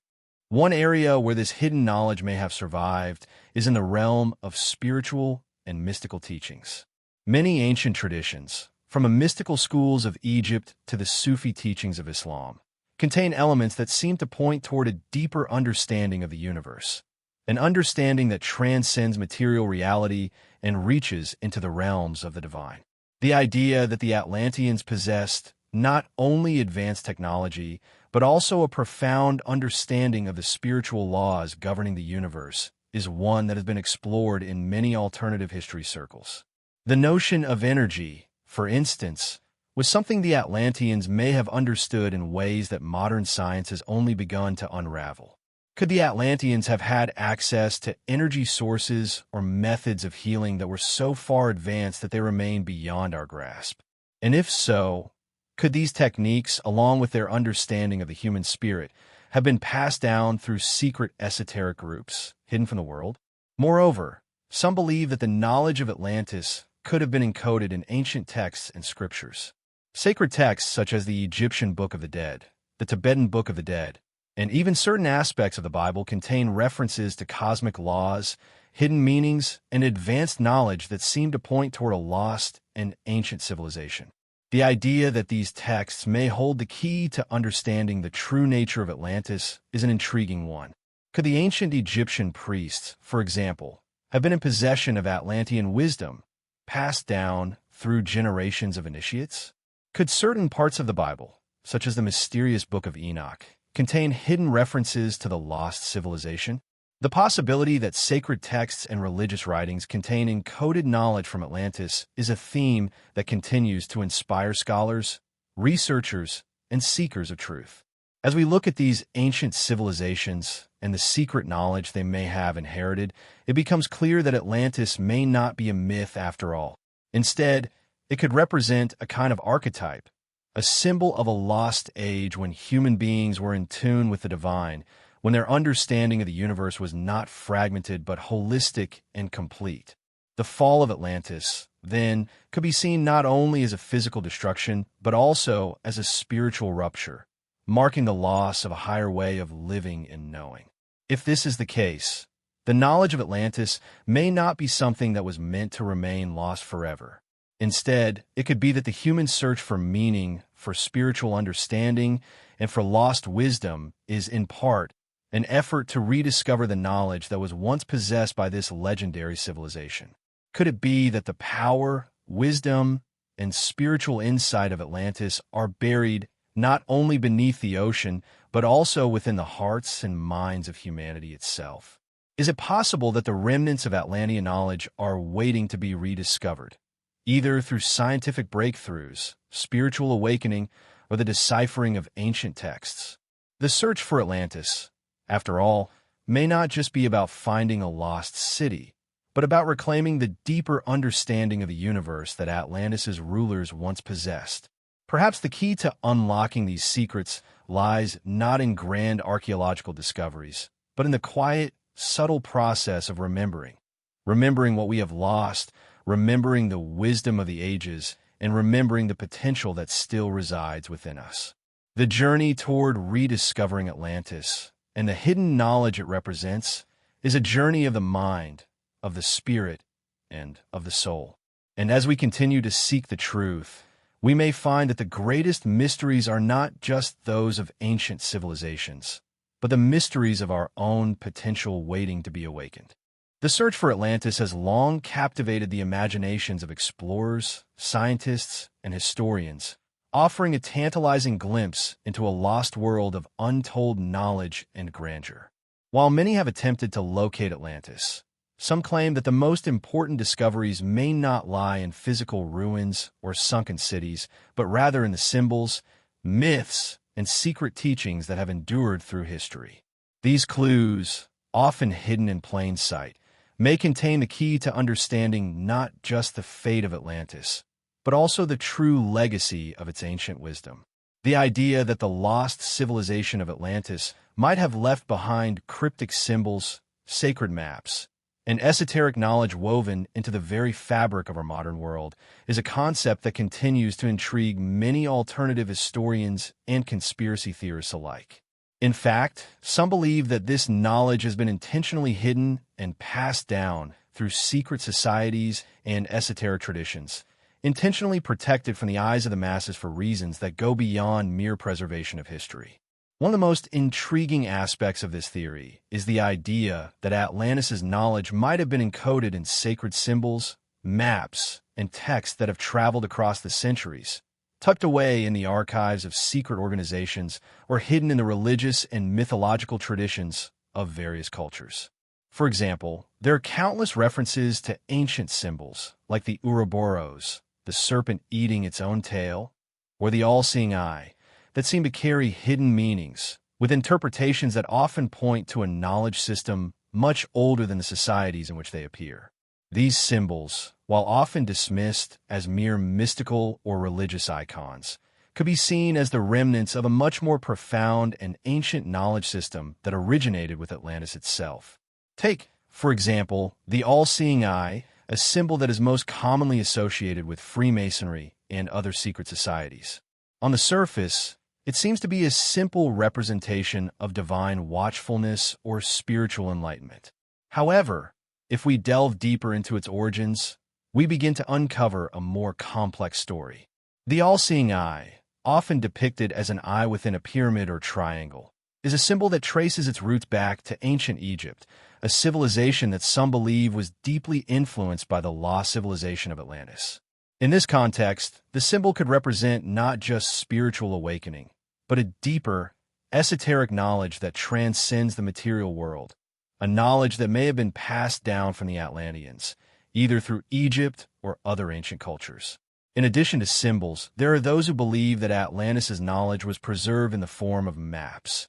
One area where this hidden knowledge may have survived is in the realm of spiritual and mystical teachings. Many ancient traditions, from the mystical schools of Egypt to the Sufi teachings of Islam, contain elements that seem to point toward a deeper understanding of the universe, an understanding that transcends material reality and reaches into the realms of the divine. The idea that the Atlanteans possessed not only advanced technology, but also a profound understanding of the spiritual laws governing the universe is one that has been explored in many alternative history circles. The notion of energy, for instance, was something the Atlanteans may have understood in ways that modern science has only begun to unravel. Could the Atlanteans have had access to energy sources or methods of healing that were so far advanced that they remain beyond our grasp? And if so, could these techniques, along with their understanding of the human spirit, have been passed down through secret esoteric groups, hidden from the world? Moreover, some believe that the knowledge of Atlantis could have been encoded in ancient texts and scriptures. Sacred texts such as the Egyptian Book of the Dead, the Tibetan Book of the Dead, and even certain aspects of the Bible contain references to cosmic laws, hidden meanings, and advanced knowledge that seem to point toward a lost and ancient civilization. The idea that these texts may hold the key to understanding the true nature of Atlantis is an intriguing one. Could the ancient Egyptian priests, for example, have been in possession of Atlantean wisdom passed down through generations of initiates? Could certain parts of the Bible, such as the mysterious Book of Enoch, contain hidden references to the lost civilization? The possibility that sacred texts and religious writings contain encoded knowledge from Atlantis is a theme that continues to inspire scholars, researchers, and seekers of truth. As we look at these ancient civilizations and the secret knowledge they may have inherited, it becomes clear that Atlantis may not be a myth after all. Instead, it could represent a kind of archetype, a symbol of a lost age when human beings were in tune with the divine, when their understanding of the universe was not fragmented but holistic and complete. The fall of Atlantis, then, could be seen not only as a physical destruction, but also as a spiritual rupture, marking the loss of a higher way of living and knowing. If this is the case, the knowledge of Atlantis may not be something that was meant to remain lost forever. Instead, it could be that the human search for meaning, for spiritual understanding, and for lost wisdom is, in part, an effort to rediscover the knowledge that was once possessed by this legendary civilization. Could it be that the power, wisdom, and spiritual insight of Atlantis are buried not only beneath the ocean, but also within the hearts and minds of humanity itself? Is it possible that the remnants of Atlantean knowledge are waiting to be rediscovered, either through scientific breakthroughs, spiritual awakening, or the deciphering of ancient texts? The search for Atlantis, after all, may not just be about finding a lost city, but about reclaiming the deeper understanding of the universe that Atlantis' rulers once possessed. Perhaps the key to unlocking these secrets lies not in grand archaeological discoveries, but in the quiet, subtle process of remembering what we have lost, remembering the wisdom of the ages, and remembering the potential that still resides within us. The journey toward rediscovering Atlantis and the hidden knowledge it represents is a journey of the mind, of the spirit, and of the soul. And as we continue to seek the truth, we may find that the greatest mysteries are not just those of ancient civilizations, but the mysteries of our own potential waiting to be awakened. The search for Atlantis has long captivated the imaginations of explorers, scientists, and historians, offering a tantalizing glimpse into a lost world of untold knowledge and grandeur. While many have attempted to locate Atlantis, some claim that the most important discoveries may not lie in physical ruins or sunken cities, but rather in the symbols, myths, and secret teachings that have endured through history. These clues, often hidden in plain sight, may contain the key to understanding not just the fate of Atlantis, but also the true legacy of its ancient wisdom. The idea that the lost civilization of Atlantis might have left behind cryptic symbols, sacred maps, And esoteric knowledge woven into the very fabric of our modern world is a concept that continues to intrigue many alternative historians and conspiracy theorists alike. In fact, some believe that this knowledge has been intentionally hidden and passed down through secret societies and esoteric traditions, intentionally protected from the eyes of the masses for reasons that go beyond mere preservation of history. One of the most intriguing aspects of this theory is the idea that Atlantis' knowledge might have been encoded in sacred symbols, maps, and texts that have traveled across the centuries, tucked away in the archives of secret organizations or hidden in the religious and mythological traditions of various cultures. For example, there are countless references to ancient symbols like the Ouroboros, the serpent eating its own tail, or the all-seeing eye, that seem to carry hidden meanings, with interpretations that often point to a knowledge system much older than the societies in which they appear. These symbols, while often dismissed as mere mystical or religious icons, could be seen as the remnants of a much more profound and ancient knowledge system that originated with Atlantis itself. Take, for example, the all-seeing eye, a symbol that is most commonly associated with Freemasonry and other secret societies. On the surface, it seems to be a simple representation of divine watchfulness or spiritual enlightenment. However, if we delve deeper into its origins, we begin to uncover a more complex story. The all-seeing eye, often depicted as an eye within a pyramid or triangle, is a symbol that traces its roots back to ancient Egypt, a civilization that some believe was deeply influenced by the lost civilization of Atlantis. In this context, the symbol could represent not just spiritual awakening, but a deeper, esoteric knowledge that transcends the material world, a knowledge that may have been passed down from the Atlanteans, either through Egypt or other ancient cultures. In addition to symbols, there are those who believe that Atlantis' knowledge was preserved in the form of maps,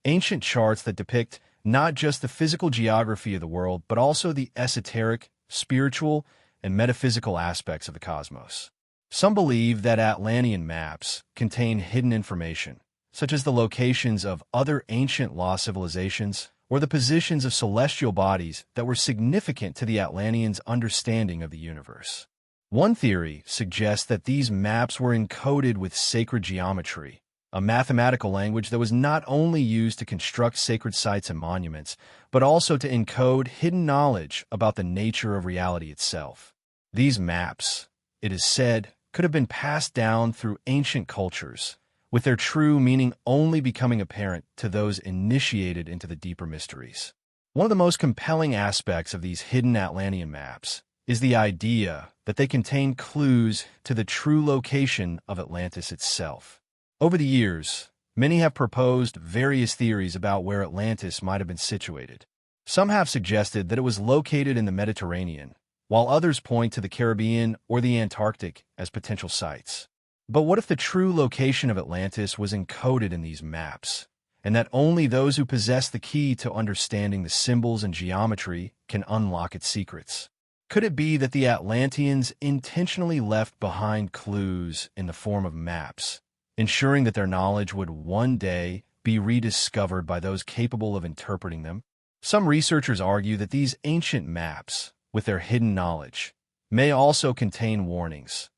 ancient charts that depict not just the physical geography of the world, but also the esoteric, spiritual, and metaphysical aspects of the cosmos. Some believe that Atlantean maps contain hidden information, such as the locations of other ancient lost civilizations or the positions of celestial bodies that were significant to the Atlanteans' understanding of the universe. One theory suggests that these maps were encoded with sacred geometry, a mathematical language that was not only used to construct sacred sites and monuments, but also to encode hidden knowledge about the nature of reality itself. These maps, it is said, could have been passed down through ancient cultures, with their true meaning only becoming apparent to those initiated into the deeper mysteries. One of the most compelling aspects of these hidden Atlantean maps is the idea that they contain clues to the true location of Atlantis itself. Over the years, many have proposed various theories about where Atlantis might have been situated. Some have suggested that it was located in the Mediterranean, while others point to the Caribbean or the Antarctic as potential sites. But what if the true location of Atlantis was encoded in these maps, and that only those who possess the key to understanding the symbols and geometry can unlock its secrets? Could it be that the Atlanteans intentionally left behind clues in the form of maps, ensuring that their knowledge would one day be rediscovered by those capable of interpreting them? Some researchers argue that these ancient maps, with their hidden knowledge, may also contain warnings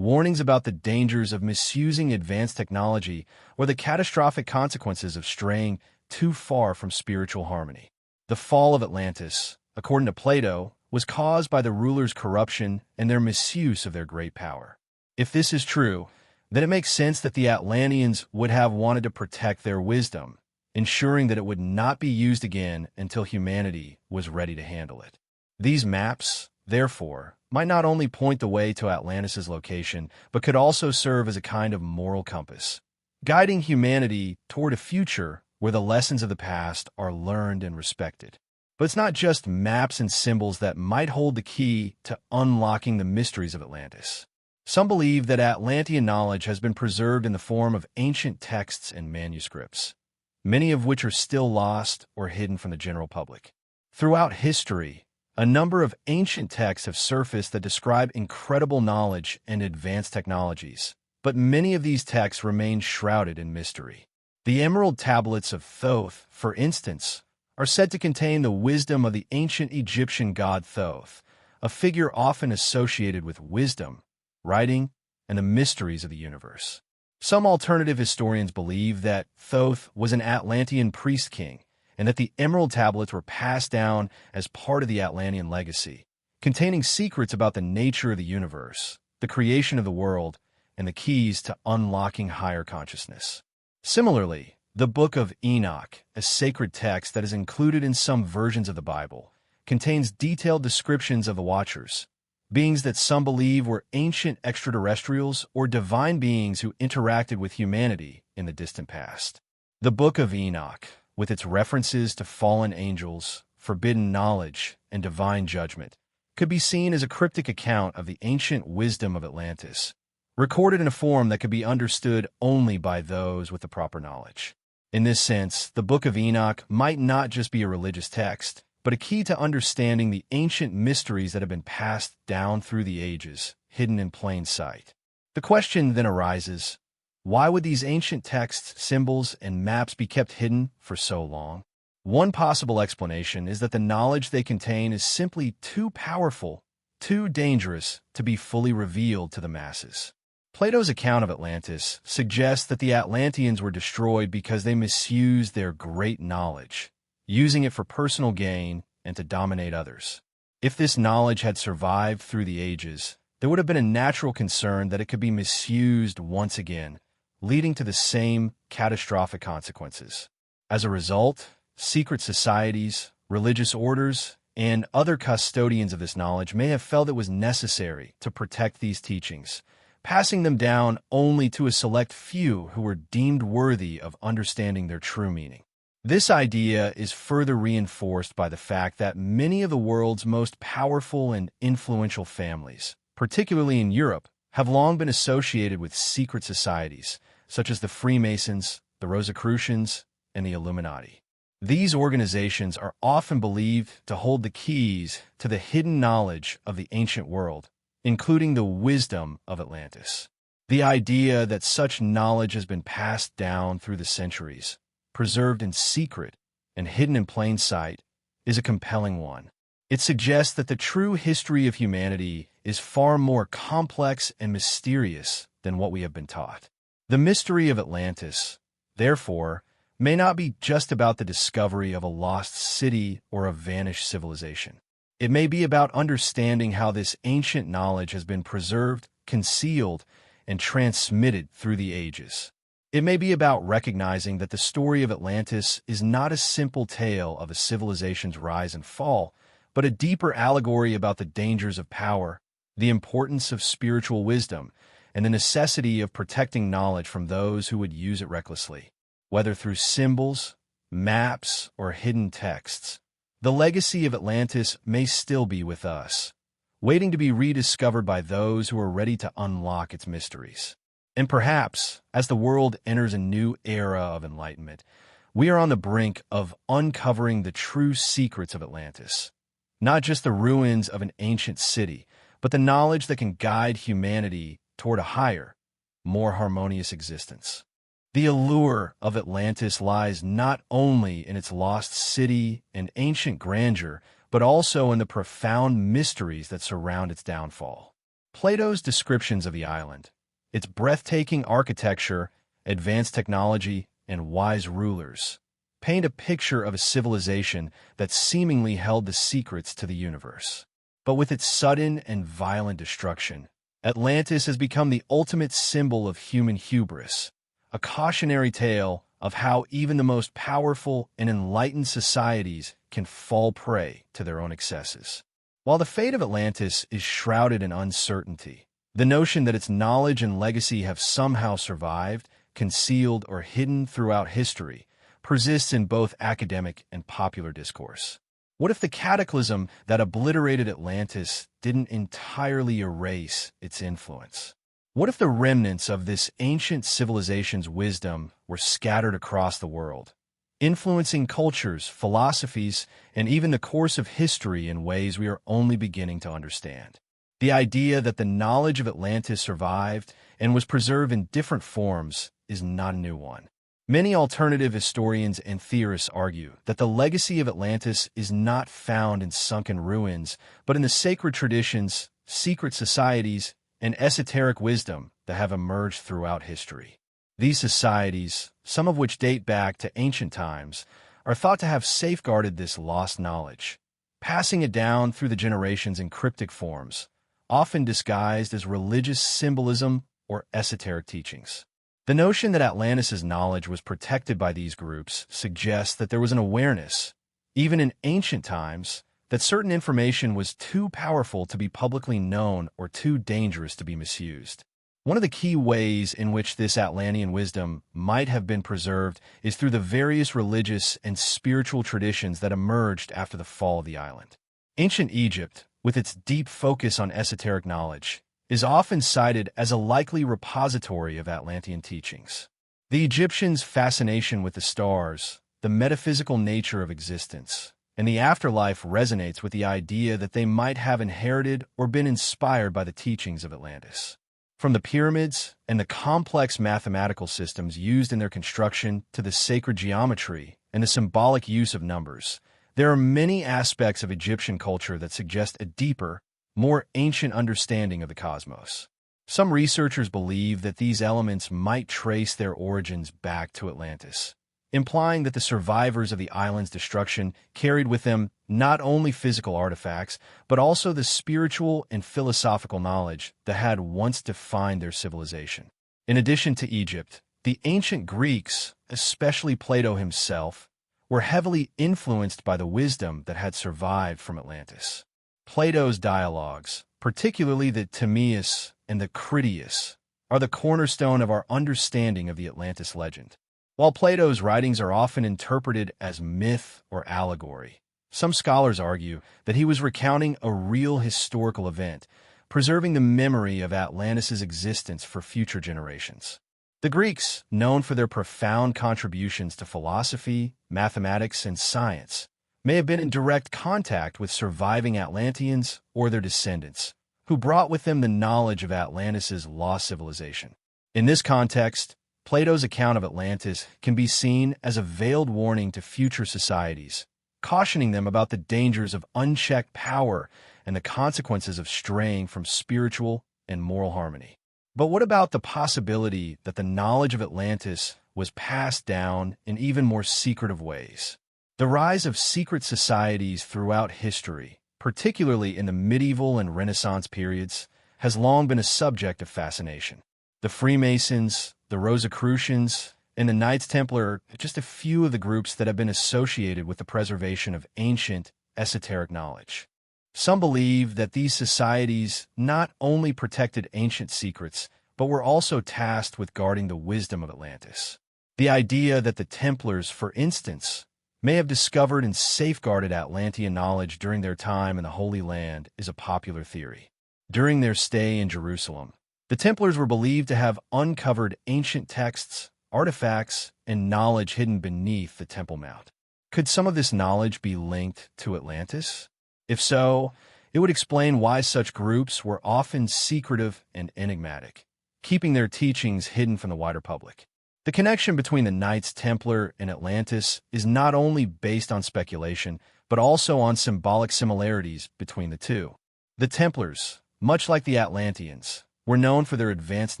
about the dangers of misusing advanced technology or the catastrophic consequences of straying too far from spiritual harmony. The fall of Atlantis, according to Plato, was caused by the rulers' corruption and their misuse of their great power. If this is true, then it makes sense that the Atlanteans would have wanted to protect their wisdom, ensuring that it would not be used again until humanity was ready to handle it. These maps, therefore, might not only point the way to Atlantis' location, but could also serve as a kind of moral compass, guiding humanity toward a future where the lessons of the past are learned and respected. But it's not just maps and symbols that might hold the key to unlocking the mysteries of Atlantis. Some believe that Atlantean knowledge has been preserved in the form of ancient texts and manuscripts, many of which are still lost or hidden from the general public. Throughout history, a number of ancient texts have surfaced that describe incredible knowledge and advanced technologies, but many of these texts remain shrouded in mystery. The Emerald Tablets of Thoth, for instance, are said to contain the wisdom of the ancient Egyptian god Thoth, a figure often associated with wisdom, writing, and the mysteries of the universe. Some alternative historians believe that Thoth was an Atlantean priest-king, and that the emerald tablets were passed down as part of the Atlantean legacy, containing secrets about the nature of the universe, the creation of the world, and the keys to unlocking higher consciousness. Similarly, the Book of Enoch, a sacred text that is included in some versions of the Bible, contains detailed descriptions of the Watchers, beings that some believe were ancient extraterrestrials or divine beings who interacted with humanity in the distant past. The Book of Enoch, with its references to fallen angels, forbidden knowledge, and divine judgment, could be seen as a cryptic account of the ancient wisdom of Atlantis, recorded in a form that could be understood only by those with the proper knowledge. In this sense, the Book of Enoch might not just be a religious text, but a key to understanding the ancient mysteries that have been passed down through the ages, hidden in plain sight. The question then arises, why would these ancient texts, symbols, and maps be kept hidden for so long? One possible explanation is that the knowledge they contain is simply too powerful, too dangerous to be fully revealed to the masses. Plato's account of Atlantis suggests that the Atlanteans were destroyed because they misused their great knowledge, using it for personal gain and to dominate others. If this knowledge had survived through the ages, there would have been a natural concern that it could be misused once again, leading to the same catastrophic consequences. As a result, secret societies, religious orders, and other custodians of this knowledge may have felt it was necessary to protect these teachings, passing them down only to a select few who were deemed worthy of understanding their true meaning. This idea is further reinforced by the fact that many of the world's most powerful and influential families, particularly in Europe, have long been associated with secret societies, such as the Freemasons, the Rosicrucians, and the Illuminati. These organizations are often believed to hold the keys to the hidden knowledge of the ancient world, including the wisdom of Atlantis. The idea that such knowledge has been passed down through the centuries, preserved in secret and hidden in plain sight, is a compelling one. It suggests that the true history of humanity is far more complex and mysterious than what we have been taught. The mystery of Atlantis, therefore, may not be just about the discovery of a lost city or a vanished civilization. It may be about understanding how this ancient knowledge has been preserved, concealed, and transmitted through the ages. It may be about recognizing that the story of Atlantis is not a simple tale of a civilization's rise and fall, but a deeper allegory about the dangers of power, the importance of spiritual wisdom, and the necessity of protecting knowledge from those who would use it recklessly. Whether through symbols, maps, or hidden texts, the legacy of Atlantis may still be with us, waiting to be rediscovered by those who are ready to unlock its mysteries. And perhaps, as the world enters a new era of enlightenment, we are on the brink of uncovering the true secrets of Atlantis. Not just the ruins of an ancient city, but the knowledge that can guide humanity toward a higher, more harmonious existence. The allure of Atlantis lies not only in its lost city and ancient grandeur, but also in the profound mysteries that surround its downfall. Plato's descriptions of the island, its breathtaking architecture, advanced technology, and wise rulers, paint a picture of a civilization that seemingly held the secrets to the universe. But with its sudden and violent destruction, Atlantis has become the ultimate symbol of human hubris, a cautionary tale of how even the most powerful and enlightened societies can fall prey to their own excesses. While the fate of Atlantis is shrouded in uncertainty, the notion that its knowledge and legacy have somehow survived, concealed, or hidden throughout history persists in both academic and popular discourse. What if the cataclysm that obliterated Atlantis didn't entirely erase its influence? What if the remnants of this ancient civilization's wisdom were scattered across the world, influencing cultures, philosophies, and even the course of history in ways we are only beginning to understand? The idea that the knowledge of Atlantis survived and was preserved in different forms is not a new one. Many alternative historians and theorists argue that the legacy of Atlantis is not found in sunken ruins, but in the sacred traditions, secret societies, and esoteric wisdom that have emerged throughout history. These societies, some of which date back to ancient times, are thought to have safeguarded this lost knowledge, passing it down through the generations in cryptic forms, often disguised as religious symbolism or esoteric teachings. The notion that Atlantis' knowledge was protected by these groups suggests that there was an awareness, even in ancient times, that certain information was too powerful to be publicly known or too dangerous to be misused. One of the key ways in which this Atlantean wisdom might have been preserved is through the various religious and spiritual traditions that emerged after the fall of the island. Ancient Egypt, with its deep focus on esoteric knowledge, is often cited as a likely repository of Atlantean teachings. The Egyptians' fascination with the stars, the metaphysical nature of existence, and the afterlife resonates with the idea that they might have inherited or been inspired by the teachings of Atlantis. From the pyramids and the complex mathematical systems used in their construction to the sacred geometry and the symbolic use of numbers, there are many aspects of Egyptian culture that suggest a deeper, more ancient understanding of the cosmos. Some researchers believe that these elements might trace their origins back to Atlantis, implying that the survivors of the island's destruction carried with them not only physical artifacts, but also the spiritual and philosophical knowledge that had once defined their civilization. In addition to Egypt, the ancient Greeks, especially Plato himself, were heavily influenced by the wisdom that had survived from Atlantis. Plato's dialogues, particularly the Timaeus and the Critias, are the cornerstone of our understanding of the Atlantis legend. While Plato's writings are often interpreted as myth or allegory, some scholars argue that he was recounting a real historical event, preserving the memory of Atlantis' existence for future generations. The Greeks, known for their profound contributions to philosophy, mathematics, and science, may have been in direct contact with surviving Atlanteans or their descendants, who brought with them the knowledge of Atlantis' lost civilization. In this context, Plato's account of Atlantis can be seen as a veiled warning to future societies, cautioning them about the dangers of unchecked power and the consequences of straying from spiritual and moral harmony. But what about the possibility that the knowledge of Atlantis was passed down in even more secretive ways? The rise of secret societies throughout history, particularly in the medieval and Renaissance periods, has long been a subject of fascination. The Freemasons, the Rosicrucians, and the Knights Templar are just a few of the groups that have been associated with the preservation of ancient, esoteric knowledge. Some believe that these societies not only protected ancient secrets, but were also tasked with guarding the wisdom of Atlantis. The idea that the Templars, for instance, may have discovered and safeguarded Atlantean knowledge during their time in the Holy Land is a popular theory. During their stay in Jerusalem, the Templars were believed to have uncovered ancient texts, artifacts, and knowledge hidden beneath the Temple Mount. Could some of this knowledge be linked to Atlantis? If so, it would explain why such groups were often secretive and enigmatic, keeping their teachings hidden from the wider public. The connection between the Knights Templar and Atlantis is not only based on speculation, but also on symbolic similarities between the two. The Templars, much like the Atlanteans, were known for their advanced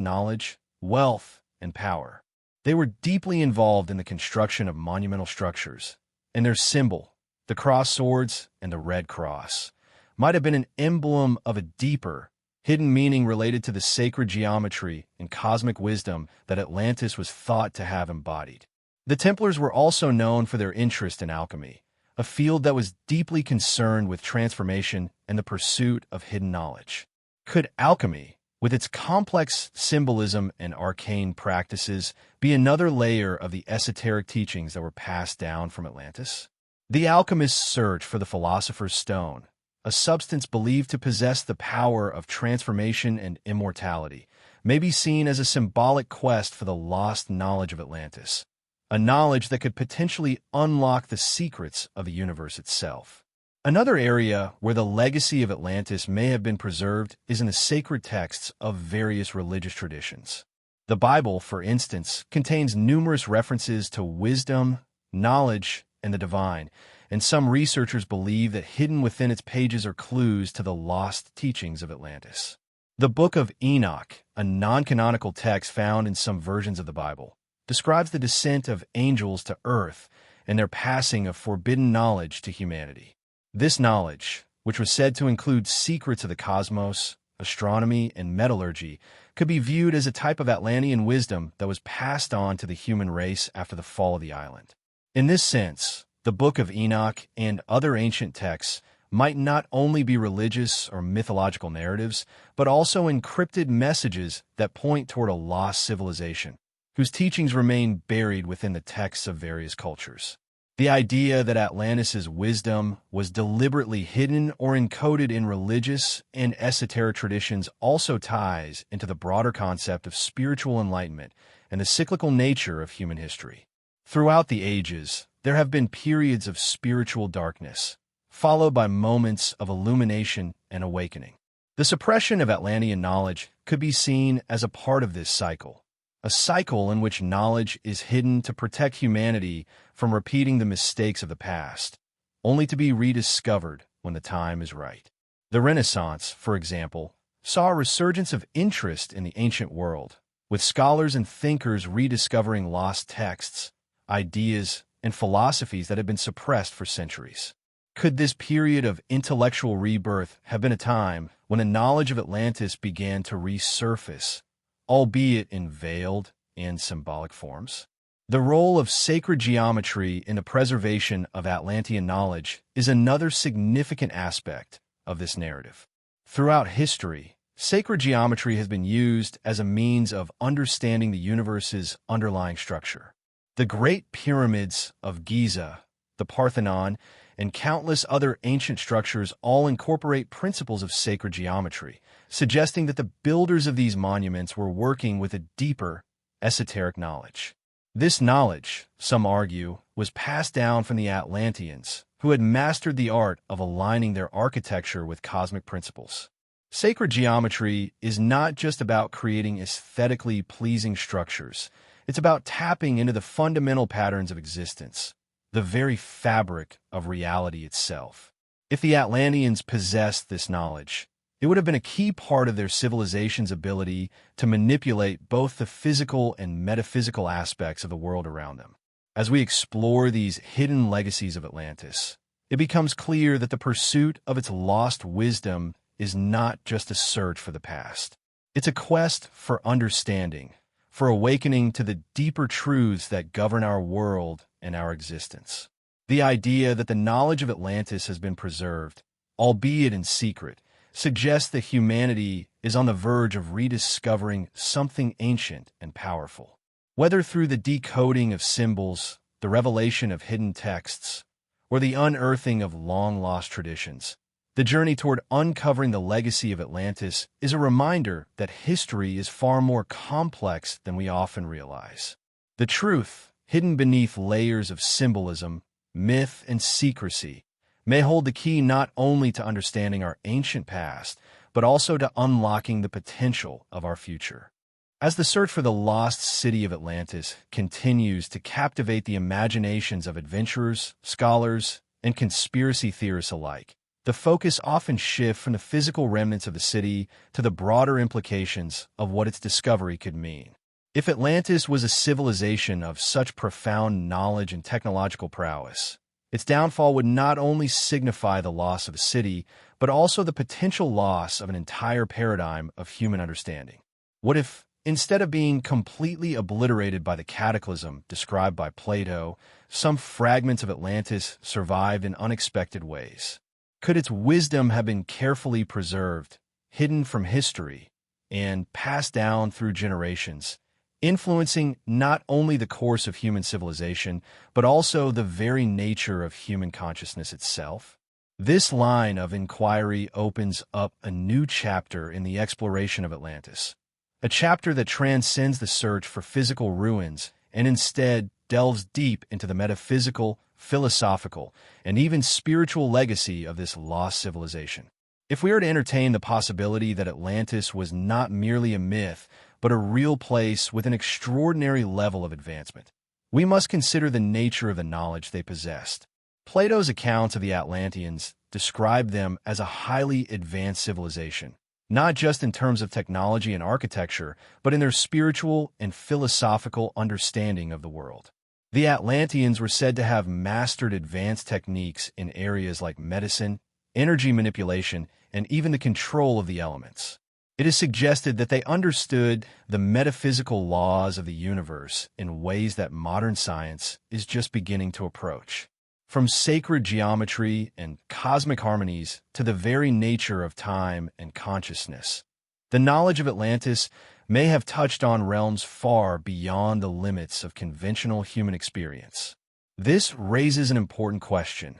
knowledge, wealth, and power. They were deeply involved in the construction of monumental structures, and their symbol, the cross swords and the red cross, might have been an emblem of a deeper, hidden meaning related to the sacred geometry and cosmic wisdom that Atlantis was thought to have embodied. The Templars were also known for their interest in alchemy, a field that was deeply concerned with transformation and the pursuit of hidden knowledge. Could alchemy, with its complex symbolism and arcane practices, be another layer of the esoteric teachings that were passed down from Atlantis? The alchemist's search for the philosopher's stone, a substance believed to possess the power of transformation and immortality, may be seen as a symbolic quest for the lost knowledge of Atlantis, a knowledge that could potentially unlock the secrets of the universe itself. Another area where the legacy of Atlantis may have been preserved is in the sacred texts of various religious traditions. The Bible, for instance, contains numerous references to wisdom, knowledge, and the divine, and some researchers believe that hidden within its pages are clues to the lost teachings of Atlantis. The Book of Enoch, a non-canonical text found in some versions of the Bible, describes the descent of angels to earth and their passing of forbidden knowledge to humanity. This knowledge, which was said to include secrets of the cosmos, astronomy, and metallurgy, could be viewed as a type of Atlantean wisdom that was passed on to the human race after the fall of the island. In this sense, the Book of Enoch and other ancient texts might not only be religious or mythological narratives, but also encrypted messages that point toward a lost civilization, whose teachings remain buried within the texts of various cultures. The idea that Atlantis' wisdom was deliberately hidden or encoded in religious and esoteric traditions also ties into the broader concept of spiritual enlightenment and the cyclical nature of human history. Throughout the ages, there have been periods of spiritual darkness, followed by moments of illumination and awakening. The suppression of Atlantean knowledge could be seen as a part of this cycle, a cycle in which knowledge is hidden to protect humanity from repeating the mistakes of the past, only to be rediscovered when the time is right. The Renaissance, for example, saw a resurgence of interest in the ancient world, with scholars and thinkers rediscovering lost texts, ideas, and philosophies that had been suppressed for centuries. Could this period of intellectual rebirth have been a time when the knowledge of Atlantis began to resurface, albeit in veiled and symbolic forms? The role of sacred geometry in the preservation of Atlantean knowledge is another significant aspect of this narrative. Throughout history, sacred geometry has been used as a means of understanding the universe's underlying structure. The Great Pyramids of Giza, the Parthenon, and countless other ancient structures all incorporate principles of sacred geometry, suggesting that the builders of these monuments were working with a deeper, esoteric knowledge. This knowledge, some argue, was passed down from the Atlanteans, who had mastered the art of aligning their architecture with cosmic principles. Sacred geometry is not just about creating aesthetically pleasing structures. It's about tapping into the fundamental patterns of existence, the very fabric of reality itself. If the Atlanteans possessed this knowledge, it would have been a key part of their civilization's ability to manipulate both the physical and metaphysical aspects of the world around them. As we explore these hidden legacies of Atlantis, it becomes clear that the pursuit of its lost wisdom is not just a search for the past. It's a quest for understanding, for awakening to the deeper truths that govern our world and our existence. The idea that the knowledge of Atlantis has been preserved, albeit in secret, suggests that humanity is on the verge of rediscovering something ancient and powerful. Whether through the decoding of symbols, the revelation of hidden texts, or the unearthing of long-lost traditions, the journey toward uncovering the legacy of Atlantis is a reminder that history is far more complex than we often realize. The truth, hidden beneath layers of symbolism, myth, and secrecy, may hold the key not only to understanding our ancient past, but also to unlocking the potential of our future. As the search for the lost city of Atlantis continues to captivate the imaginations of adventurers, scholars, and conspiracy theorists alike, the focus often shifts from the physical remnants of the city to the broader implications of what its discovery could mean. If Atlantis was a civilization of such profound knowledge and technological prowess, its downfall would not only signify the loss of a city, but also the potential loss of an entire paradigm of human understanding. What if, instead of being completely obliterated by the cataclysm described by Plato, some fragments of Atlantis survived in unexpected ways? Could its wisdom have been carefully preserved, hidden from history, and passed down through generations, influencing not only the course of human civilization, but also the very nature of human consciousness itself? This line of inquiry opens up a new chapter in the exploration of Atlantis, a chapter that transcends the search for physical ruins and instead delves deep into the metaphysical, philosophical, and even spiritual legacy of this lost civilization. If we are to entertain the possibility that Atlantis was not merely a myth, but a real place with an extraordinary level of advancement, we must consider the nature of the knowledge they possessed. Plato's accounts of the Atlanteans describe them as a highly advanced civilization, not just in terms of technology and architecture, but in their spiritual and philosophical understanding of the world. The Atlanteans were said to have mastered advanced techniques in areas like medicine, energy manipulation, and even the control of the elements. It is suggested that they understood the metaphysical laws of the universe in ways that modern science is just beginning to approach. From sacred geometry and cosmic harmonies to the very nature of time and consciousness, the knowledge of Atlantis may have touched on realms far beyond the limits of conventional human experience. This raises an important question.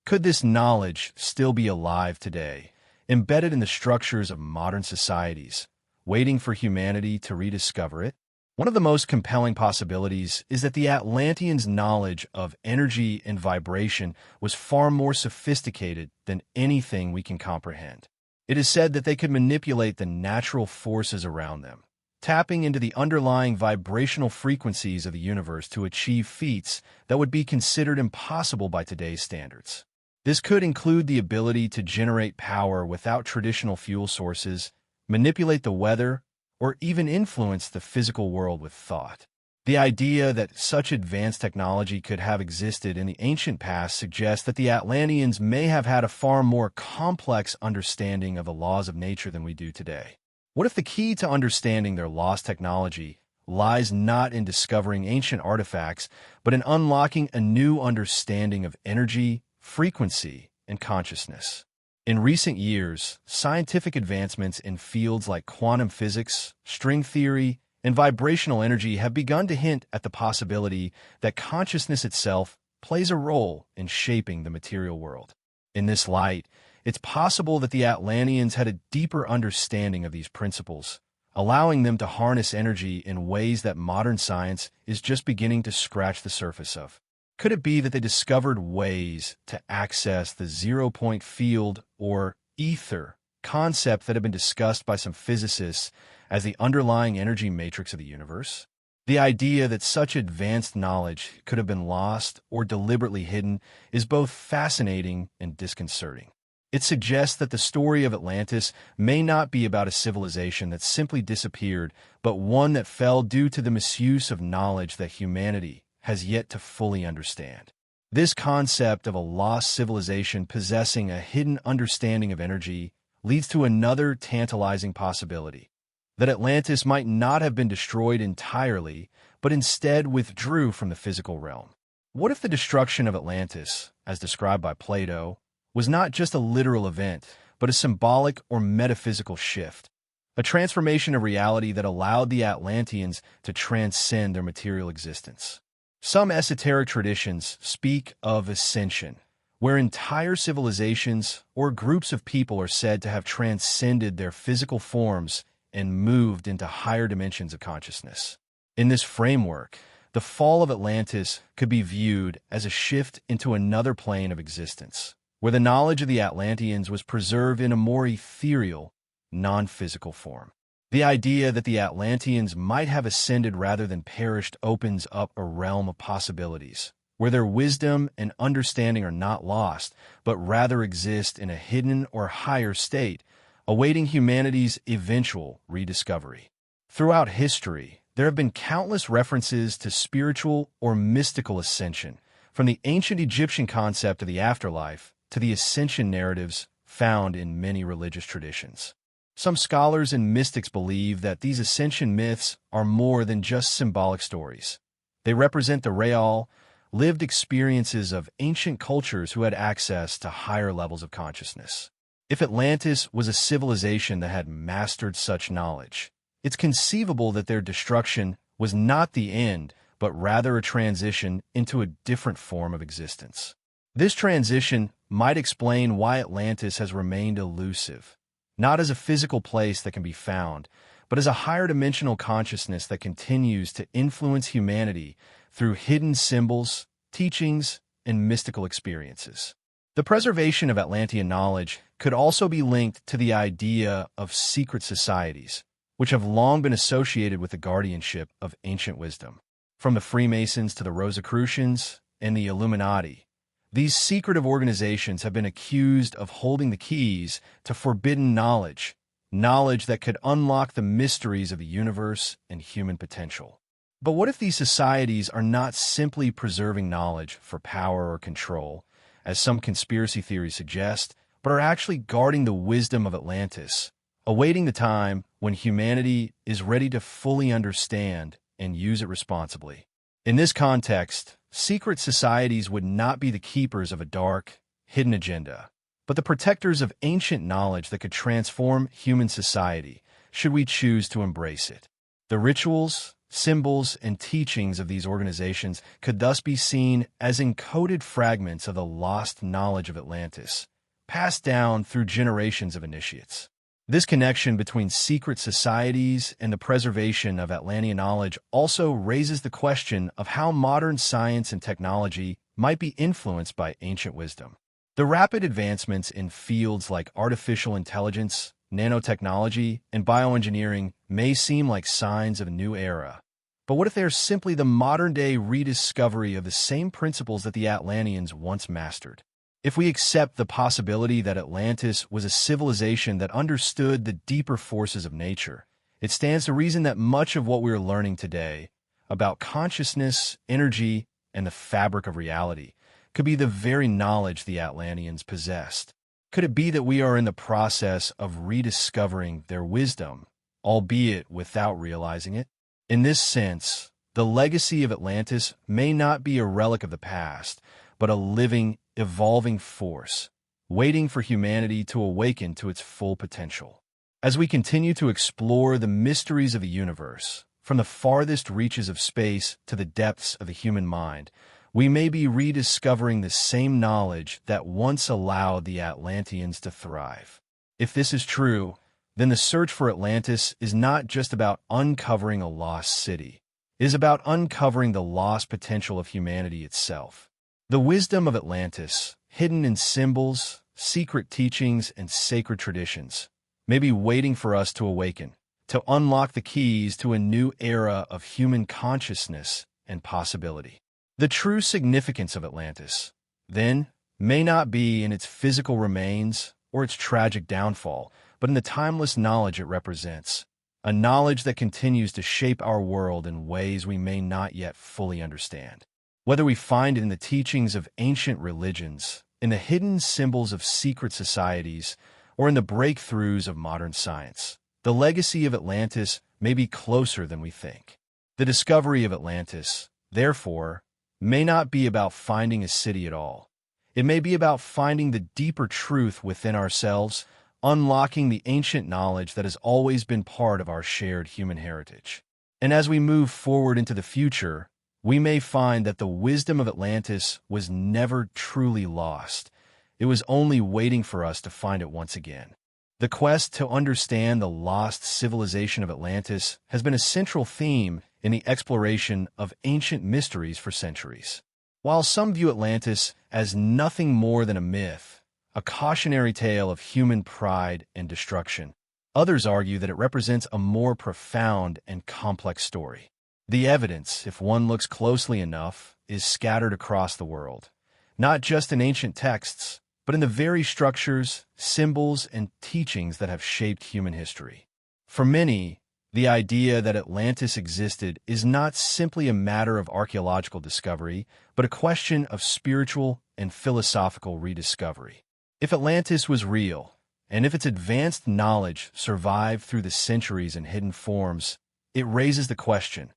Could this knowledge still be alive today, embedded in the structures of modern societies, waiting for humanity to rediscover it? One of the most compelling possibilities is that the Atlanteans' knowledge of energy and vibration was far more sophisticated than anything we can comprehend. It is said that they could manipulate the natural forces around them, tapping into the underlying vibrational frequencies of the universe to achieve feats that would be considered impossible by today's standards. This could include the ability to generate power without traditional fuel sources, manipulate the weather, or even influence the physical world with thought. The idea that such advanced technology could have existed in the ancient past suggests that the Atlanteans may have had a far more complex understanding of the laws of nature than we do today. What if the key to understanding their lost technology lies not in discovering ancient artifacts, but in unlocking a new understanding of energy, frequency, and consciousness? In recent years, scientific advancements in fields like quantum physics, string theory, and vibrational energy have begun to hint at the possibility that consciousness itself plays a role in shaping the material world. In this light, it's possible that the Atlanteans had a deeper understanding of these principles, allowing them to harness energy in ways that modern science is just beginning to scratch the surface of. Could it be that they discovered ways to access the zero-point field or ether concept that had been discussed by some physicists as the underlying energy matrix of the universe? The idea that such advanced knowledge could have been lost or deliberately hidden is both fascinating and disconcerting. It suggests that the story of Atlantis may not be about a civilization that simply disappeared, but one that fell due to the misuse of knowledge that humanity has yet to fully understand. This concept of a lost civilization possessing a hidden understanding of energy leads to another tantalizing possibility, that Atlantis might not have been destroyed entirely, but instead withdrew from the physical realm. What if the destruction of Atlantis, as described by Plato, was not just a literal event, but a symbolic or metaphysical shift, a transformation of reality that allowed the Atlanteans to transcend their material existence? Some esoteric traditions speak of ascension, where entire civilizations or groups of people are said to have transcended their physical forms and moved into higher dimensions of consciousness. In this framework, the fall of Atlantis could be viewed as a shift into another plane of existence, where the knowledge of the Atlanteans was preserved in a more ethereal, non-physical form. The idea that the Atlanteans might have ascended rather than perished opens up a realm of possibilities, where their wisdom and understanding are not lost, but rather exist in a hidden or higher state, awaiting humanity's eventual rediscovery. Throughout history, there have been countless references to spiritual or mystical ascension, from the ancient Egyptian concept of the afterlife to the ascension narratives found in many religious traditions. Some scholars and mystics believe that these ascension myths are more than just symbolic stories. They represent the real, lived experiences of ancient cultures who had access to higher levels of consciousness. If Atlantis was a civilization that had mastered such knowledge, it's conceivable that their destruction was not the end, but rather a transition into a different form of existence. This transition might explain why Atlantis has remained elusive, not as a physical place that can be found, but as a higher dimensional consciousness that continues to influence humanity through hidden symbols, teachings, and mystical experiences. The preservation of Atlantean knowledge could also be linked to the idea of secret societies, which have long been associated with the guardianship of ancient wisdom. From the Freemasons to the Rosicrucians and the Illuminati, these secretive organizations have been accused of holding the keys to forbidden knowledge, knowledge that could unlock the mysteries of the universe and human potential. But what if these societies are not simply preserving knowledge for power or control, as some conspiracy theories suggest, but are actually guarding the wisdom of Atlantis, awaiting the time when humanity is ready to fully understand and use it responsibly? In this context, secret societies would not be the keepers of a dark, hidden agenda, but the protectors of ancient knowledge that could transform human society, should we choose to embrace it. The rituals, symbols, and teachings of these organizations could thus be seen as encoded fragments of the lost knowledge of Atlantis, passed down through generations of initiates. This connection between secret societies and the preservation of Atlantean knowledge also raises the question of how modern science and technology might be influenced by ancient wisdom. The rapid advancements in fields like artificial intelligence, nanotechnology, and bioengineering may seem like signs of a new era. But what if they are simply the modern-day rediscovery of the same principles that the Atlanteans once mastered? If we accept the possibility that Atlantis was a civilization that understood the deeper forces of nature, it stands to reason that much of what we are learning today about consciousness, energy, and the fabric of reality could be the very knowledge the Atlanteans possessed. Could it be that we are in the process of rediscovering their wisdom, albeit without realizing it? In this sense, the legacy of Atlantis may not be a relic of the past, but a living, evolving force, waiting for humanity to awaken to its full potential. As we continue to explore the mysteries of the universe, from the farthest reaches of space to the depths of the human mind, we may be rediscovering the same knowledge that once allowed the Atlanteans to thrive. If this is true, then the search for Atlantis is not just about uncovering a lost city. It is about uncovering the lost potential of humanity itself. The wisdom of Atlantis, hidden in symbols, secret teachings, and sacred traditions, may be waiting for us to awaken, to unlock the keys to a new era of human consciousness and possibility. The true significance of Atlantis, then, may not be in its physical remains or its tragic downfall, but in the timeless knowledge it represents, a knowledge that continues to shape our world in ways we may not yet fully understand. Whether we find it in the teachings of ancient religions, in the hidden symbols of secret societies, or in the breakthroughs of modern science, the legacy of Atlantis may be closer than we think. The discovery of Atlantis, therefore, may not be about finding a city at all. It may be about finding the deeper truth within ourselves, unlocking the ancient knowledge that has always been part of our shared human heritage. And as we move forward into the future, we may find that the wisdom of Atlantis was never truly lost. It was only waiting for us to find it once again. The quest to understand the lost civilization of Atlantis has been a central theme in the exploration of ancient mysteries for centuries. While some view Atlantis as nothing more than a myth, a cautionary tale of human pride and destruction, others argue that it represents a more profound and complex story. The evidence, if one looks closely enough, is scattered across the world, not just in ancient texts, but in the very structures, symbols, and teachings that have shaped human history. For many, the idea that Atlantis existed is not simply a matter of archaeological discovery, but a question of spiritual and philosophical rediscovery. If Atlantis was real, and if its advanced knowledge survived through the centuries in hidden forms, it raises the question: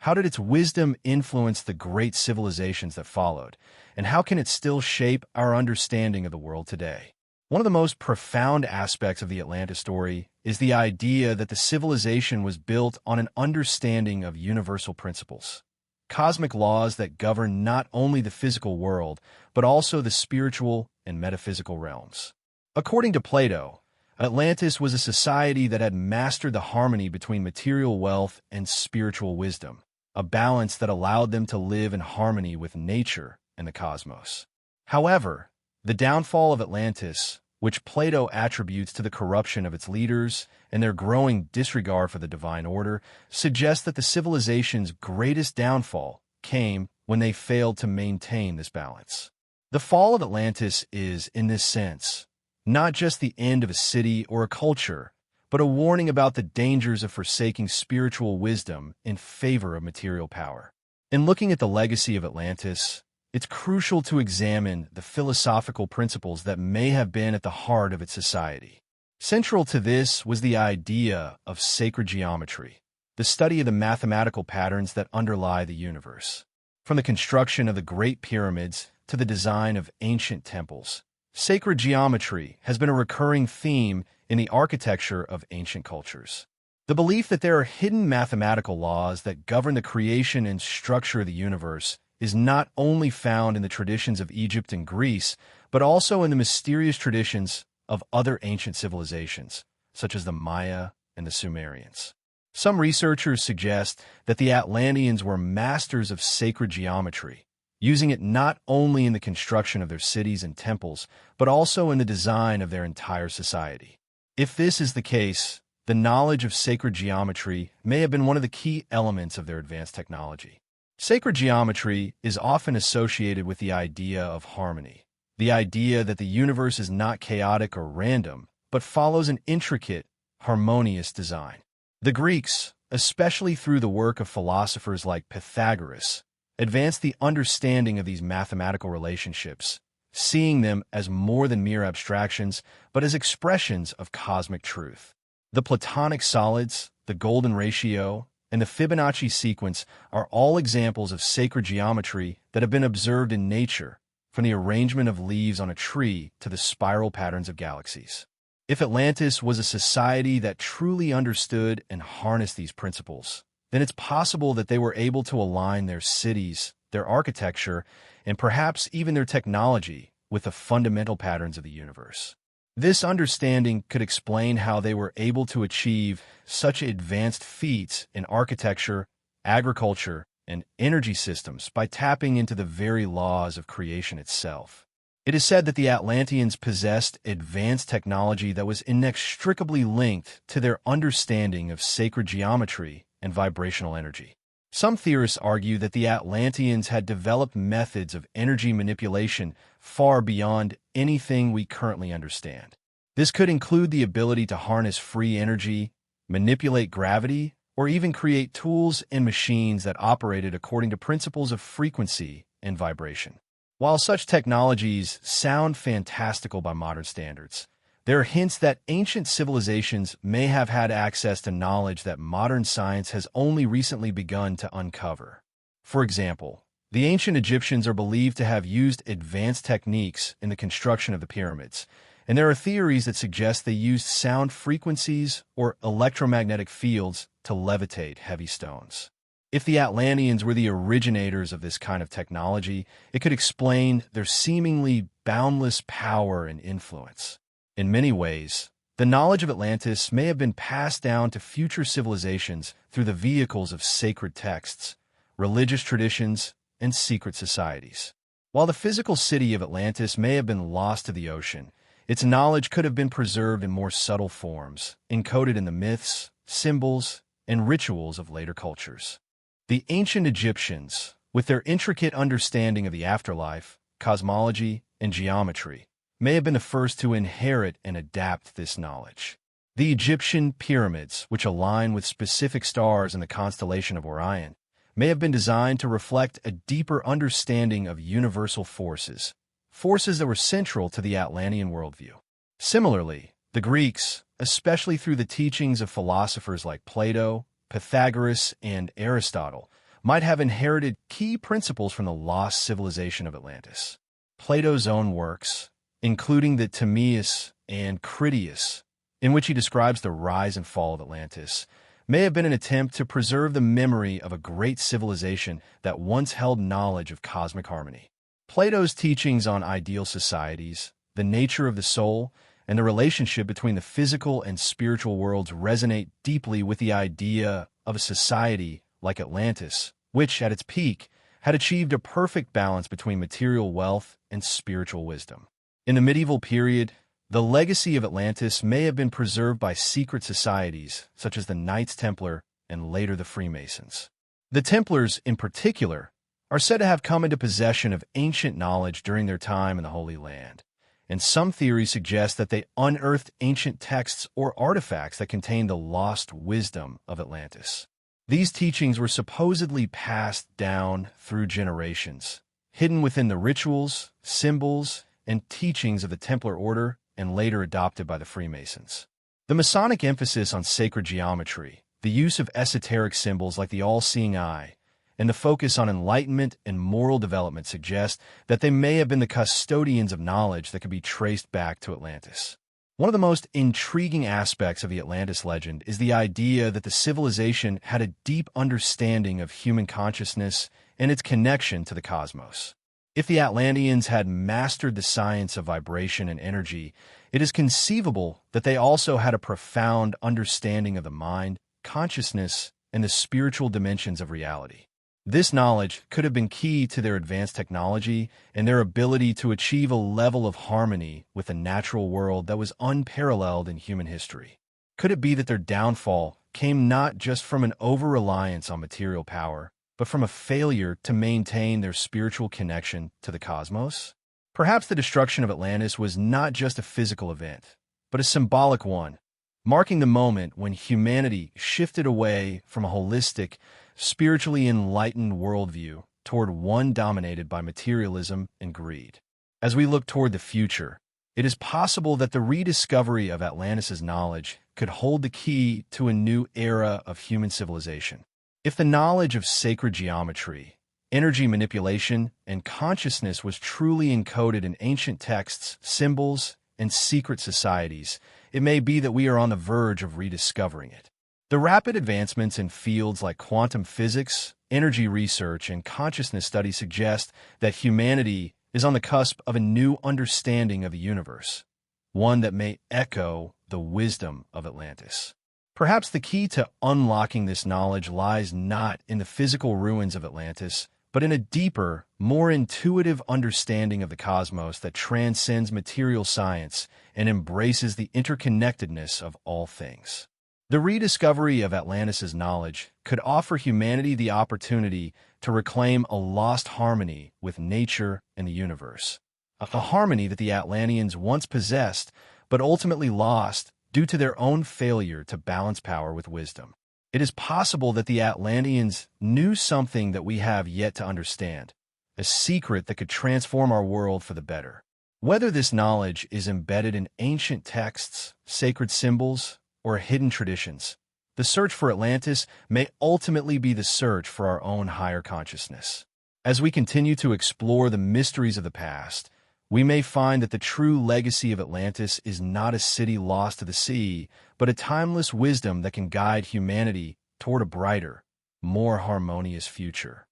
how did its wisdom influence the great civilizations that followed, and how can it still shape our understanding of the world today? One of the most profound aspects of the Atlantis story is the idea that the civilization was built on an understanding of universal principles, cosmic laws that govern not only the physical world, but also the spiritual and metaphysical realms. According to Plato, Atlantis was a society that had mastered the harmony between material wealth and spiritual wisdom, a balance that allowed them to live in harmony with nature and the cosmos. However, the downfall of Atlantis which Plato attributes to the corruption of its leaders and their growing disregard for the divine order, suggests that the civilization's greatest downfall came when they failed to maintain this balance. The fall of Atlantis is, in this sense, not just the end of a city or a culture, but a warning about the dangers of forsaking spiritual wisdom in favor of material power. In looking at the legacy of Atlantis, it's crucial to examine the philosophical principles that may have been at the heart of its society. Central to this was the idea of sacred geometry, the study of the mathematical patterns that underlie the universe. From the construction of the Great Pyramids to the design of ancient temples, sacred geometry has been a recurring theme in the architecture of ancient cultures. The belief that there are hidden mathematical laws that govern the creation and structure of the universe is not only found in the traditions of Egypt and Greece, but also in the mysterious traditions of other ancient civilizations, such as the Maya and the Sumerians. Some researchers suggest that the Atlanteans were masters of sacred geometry, using it not only in the construction of their cities and temples, but also in the design of their entire society. If this is the case, the knowledge of sacred geometry may have been one of the key elements of their advanced technology. Sacred geometry is often associated with the idea of harmony, the idea that the universe is not chaotic or random, but follows an intricate, harmonious design. The Greeks, especially through the work of philosophers like Pythagoras, advanced the understanding of these mathematical relationships, seeing them as more than mere abstractions, but as expressions of cosmic truth. The Platonic solids, the golden ratio, and the Fibonacci sequence are all examples of sacred geometry that have been observed in nature, from the arrangement of leaves on a tree to the spiral patterns of galaxies. If Atlantis was a society that truly understood and harnessed these principles, then it's possible that they were able to align their cities, their architecture, and perhaps even their technology with the fundamental patterns of the universe. This understanding could explain how they were able to achieve such advanced feats in architecture, agriculture, and energy systems by tapping into the very laws of creation itself. It is said that the Atlanteans possessed advanced technology that was inextricably linked to their understanding of sacred geometry and vibrational energy. Some theorists argue that the Atlanteans had developed methods of energy manipulation far beyond anything we currently understand. This could include the ability to harness free energy, manipulate gravity, or even create tools and machines that operated according to principles of frequency and vibration. While such technologies sound fantastical by modern standards, there are hints that ancient civilizations may have had access to knowledge that modern science has only recently begun to uncover. For example, the ancient Egyptians are believed to have used advanced techniques in the construction of the pyramids, and there are theories that suggest they used sound frequencies or electromagnetic fields to levitate heavy stones. If the Atlanteans were the originators of this kind of technology, it could explain their seemingly boundless power and influence. In many ways, the knowledge of Atlantis may have been passed down to future civilizations through the vehicles of sacred texts, religious traditions, and secret societies. While the physical city of Atlantis may have been lost to the ocean, its knowledge could have been preserved in more subtle forms, encoded in the myths, symbols, and rituals of later cultures. The ancient Egyptians, with their intricate understanding of the afterlife, cosmology, and geometry, may have been the first to inherit and adapt this knowledge. The Egyptian pyramids, which align with specific stars in the constellation of Orion, may have been designed to reflect a deeper understanding of universal forces, forces that were central to the Atlantean worldview. Similarly, the Greeks, especially through the teachings of philosophers like Plato, Pythagoras, and Aristotle, might have inherited key principles from the lost civilization of Atlantis. Plato's own works, including the Timaeus and Critias, in which he describes the rise and fall of Atlantis, may have been an attempt to preserve the memory of a great civilization that once held knowledge of cosmic harmony. Plato's teachings on ideal societies, the nature of the soul, and the relationship between the physical and spiritual worlds resonate deeply with the idea of a society like Atlantis, which, at its peak, had achieved a perfect balance between material wealth and spiritual wisdom. In the medieval period, The legacy of Atlantis may have been preserved by secret societies, such as the Knights Templar and later the Freemasons. The Templars, in particular, are said to have come into possession of ancient knowledge during their time in the Holy Land, and some theories suggest that they unearthed ancient texts or artifacts that contained the lost wisdom of Atlantis. These teachings were supposedly passed down through generations, hidden within the rituals, symbols, and teachings of the Templar Order and later adopted by the Freemasons. The Masonic emphasis on sacred geometry, the use of esoteric symbols like the all-seeing eye, and the focus on enlightenment and moral development suggest that they may have been the custodians of knowledge that could be traced back to Atlantis. One of the most intriguing aspects of the Atlantis legend is the idea that the civilization had a deep understanding of human consciousness and its connection to the cosmos. If the Atlanteans had mastered the science of vibration and energy, it is conceivable that they also had a profound understanding of the mind, consciousness, and the spiritual dimensions of reality. This knowledge could have been key to their advanced technology and their ability to achieve a level of harmony with the natural world that was unparalleled in human history. Could it be that their downfall came not just from an over-reliance on material power, but from a failure to maintain their spiritual connection to the cosmos? Perhaps the destruction of Atlantis was not just a physical event, but a symbolic one, marking the moment when humanity shifted away from a holistic, spiritually enlightened worldview toward one dominated by materialism and greed. As we look toward the future, it is possible that the rediscovery of Atlantis' knowledge could hold the key to a new era of human civilization. If the knowledge of sacred geometry, energy manipulation, and consciousness was truly encoded in ancient texts, symbols, and secret societies, it may be that we are on the verge of rediscovering it. The rapid advancements in fields like quantum physics, energy research, and consciousness study suggest that humanity is on the cusp of a new understanding of the universe, one that may echo the wisdom of Atlantis. Perhaps the key to unlocking this knowledge lies not in the physical ruins of Atlantis, but in a deeper, more intuitive understanding of the cosmos that transcends material science and embraces the interconnectedness of all things. The rediscovery of Atlantis' knowledge could offer humanity the opportunity to reclaim a lost harmony with nature and the universe, a harmony that the Atlanteans once possessed but ultimately lost due to their own failure to balance power with wisdom. It is possible that the Atlanteans knew something that we have yet to understand, a secret that could transform our world for the better. Whether this knowledge is embedded in ancient texts, sacred symbols, or hidden traditions, the search for Atlantis may ultimately be the search for our own higher consciousness. As we continue to explore the mysteries of the past, we may find that the true legacy of Atlantis is not a city lost to the sea, but a timeless wisdom that can guide humanity toward a brighter, more harmonious future.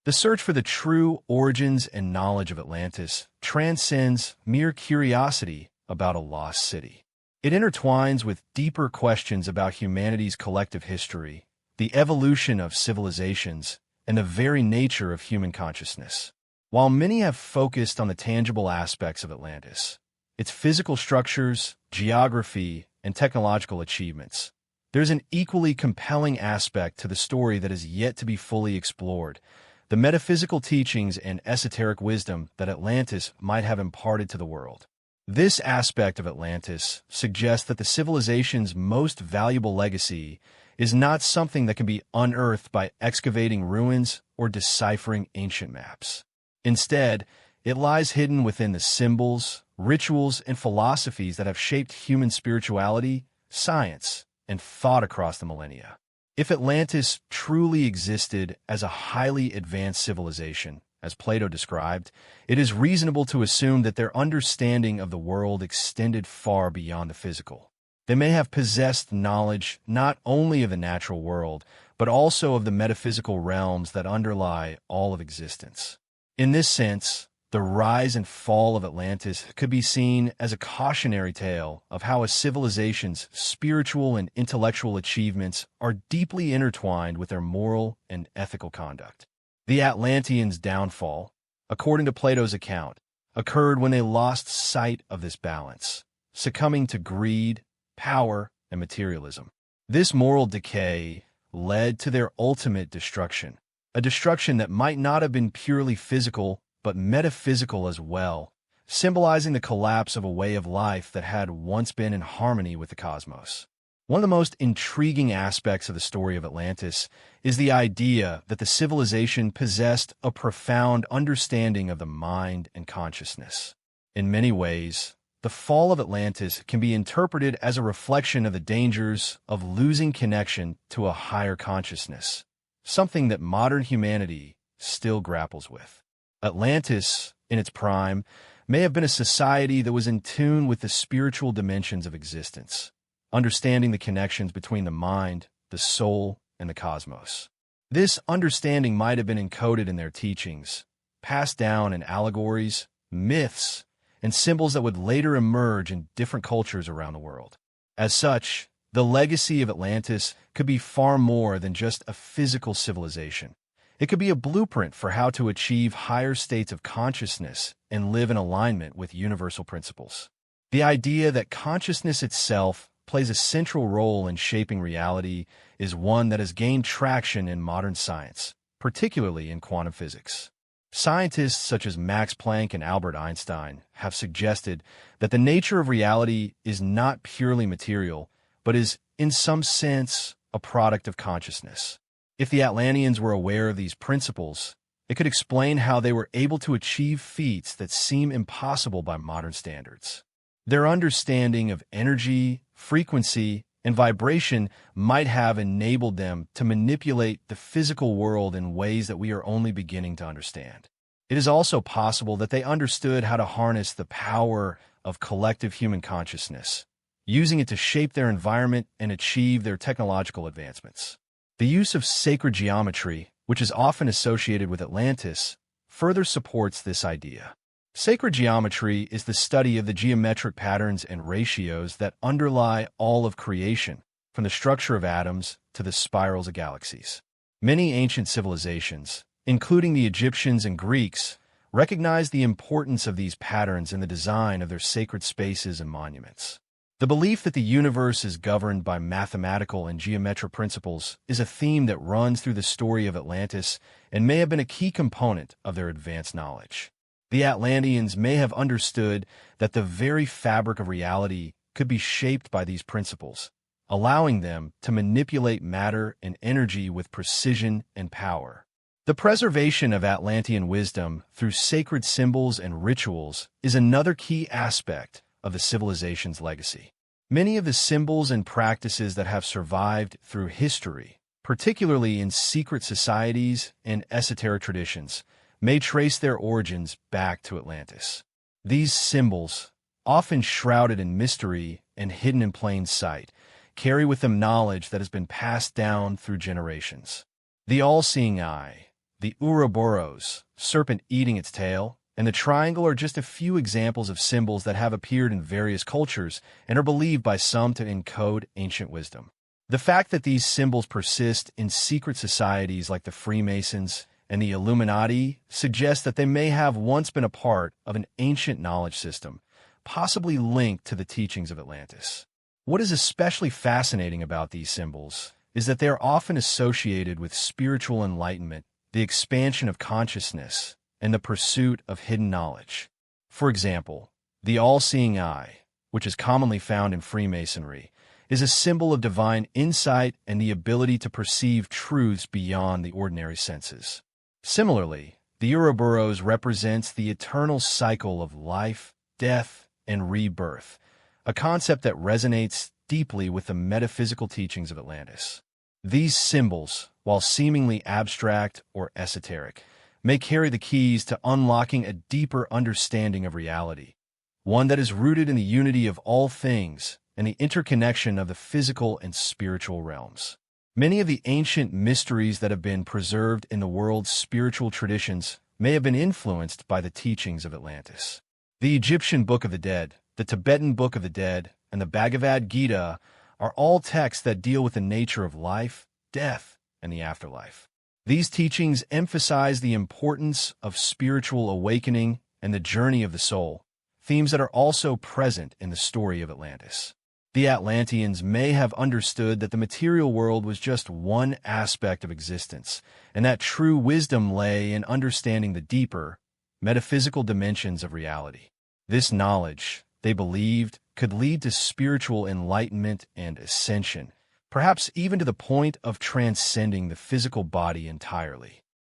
The search for the true origins and knowledge of Atlantis transcends mere curiosity about a lost city. It intertwines with deeper questions about humanity's collective history, the evolution of civilizations, and the very nature of human consciousness. While many have focused on the tangible aspects of Atlantis, its physical structures, geography, and technological achievements, there's an equally compelling aspect to the story that is yet to be fully explored: the metaphysical teachings and esoteric wisdom that Atlantis might have imparted to the world. This aspect of Atlantis suggests that the civilization's most valuable legacy is not something that can be unearthed by excavating ruins or deciphering ancient maps. Instead, it lies hidden within the symbols, rituals, and philosophies that have shaped human spirituality, science, and thought across the millennia. If Atlantis truly existed as a highly advanced civilization, as Plato described, it is reasonable to assume that their understanding of the world extended far beyond the physical. They may have possessed knowledge not only of the natural world, but also of the metaphysical realms that underlie all of existence. In this sense, the rise and fall of Atlantis could be seen as a cautionary tale of how a civilization's spiritual and intellectual achievements are deeply intertwined with their moral and ethical conduct. The Atlanteans' downfall, according to Plato's account, occurred when they lost sight of this balance, succumbing to greed, power, and materialism. This moral decay led to their ultimate destruction, a destruction that might not have been purely physical, but metaphysical as well, symbolizing the collapse of a way of life that had once been in harmony with the cosmos. One of the most intriguing aspects of the story of Atlantis is the idea that the civilization possessed a profound understanding of the mind and consciousness. In many ways, the fall of Atlantis can be interpreted as a reflection of the dangers of losing connection to a higher consciousness, something that modern humanity still grapples with. Atlantis, in its prime, may have been a society that was in tune with the spiritual dimensions of existence, understanding the connections between the mind, the soul, and the cosmos. This understanding might have been encoded in their teachings, passed down in allegories, myths, and symbols that would later emerge in different cultures around the world. As such, the legacy of Atlantis could be far more than just a physical civilization. It could be a blueprint for how to achieve higher states of consciousness and live in alignment with universal principles. The idea that consciousness itself plays a central role in shaping reality is one that has gained traction in modern science, particularly in quantum physics. Scientists such as Max Planck and Albert Einstein have suggested that the nature of reality is not purely material, but is, in some sense, a product of consciousness. If the Atlanteans were aware of these principles, it could explain how they were able to achieve feats that seem impossible by modern standards. Their understanding of energy, frequency, and vibration might have enabled them to manipulate the physical world in ways that we are only beginning to understand. It is also possible that they understood how to harness the power of collective human consciousness, using it to shape their environment and achieve their technological advancements. The use of sacred geometry, which is often associated with Atlantis, further supports this idea. Sacred geometry is the study of the geometric patterns and ratios that underlie all of creation, from the structure of atoms to the spirals of galaxies. Many ancient civilizations, including the Egyptians and Greeks, recognized the importance of these patterns in the design of their sacred spaces and monuments. The belief that the universe is governed by mathematical and geometric principles is a theme that runs through the story of Atlantis and may have been a key component of their advanced knowledge. The Atlanteans may have understood that the very fabric of reality could be shaped by these principles, allowing them to manipulate matter and energy with precision and power. The preservation of Atlantean wisdom through sacred symbols and rituals is another key aspect of the civilization's legacy. Many of the symbols and practices that have survived through history, particularly in secret societies and esoteric traditions, may trace their origins back to Atlantis. These symbols, often shrouded in mystery and hidden in plain sight, carry with them knowledge that has been passed down through generations. The all-seeing eye, the Ouroboros, serpent eating its tail, and the triangle are just a few examples of symbols that have appeared in various cultures and are believed by some to encode ancient wisdom. The fact that these symbols persist in secret societies like the Freemasons and the Illuminati suggests that they may have once been a part of an ancient knowledge system, possibly linked to the teachings of Atlantis. What is especially fascinating about these symbols is that they are often associated with spiritual enlightenment, the expansion of consciousness, and the pursuit of hidden knowledge. For example, the all-seeing eye, which is commonly found in Freemasonry, is a symbol of divine insight and the ability to perceive truths beyond the ordinary senses. Similarly, the Ouroboros represents the eternal cycle of life, death, and rebirth, a concept that resonates deeply with the metaphysical teachings of Atlantis. These symbols, while seemingly abstract or esoteric, may carry the keys to unlocking a deeper understanding of reality, one that is rooted in the unity of all things and the interconnection of the physical and spiritual realms. Many of the ancient mysteries that have been preserved in the world's spiritual traditions may have been influenced by the teachings of Atlantis. The Egyptian Book of the Dead, the Tibetan Book of the Dead, and the Bhagavad Gita are all texts that deal with the nature of life, death, and the afterlife. These teachings emphasize the importance of spiritual awakening and the journey of the soul, themes that are also present in the story of Atlantis. The Atlanteans may have understood that the material world was just one aspect of existence, and that true wisdom lay in understanding the deeper, metaphysical dimensions of reality. This knowledge, they believed, could lead to spiritual enlightenment and ascension, perhaps even to the point of transcending the physical body entirely.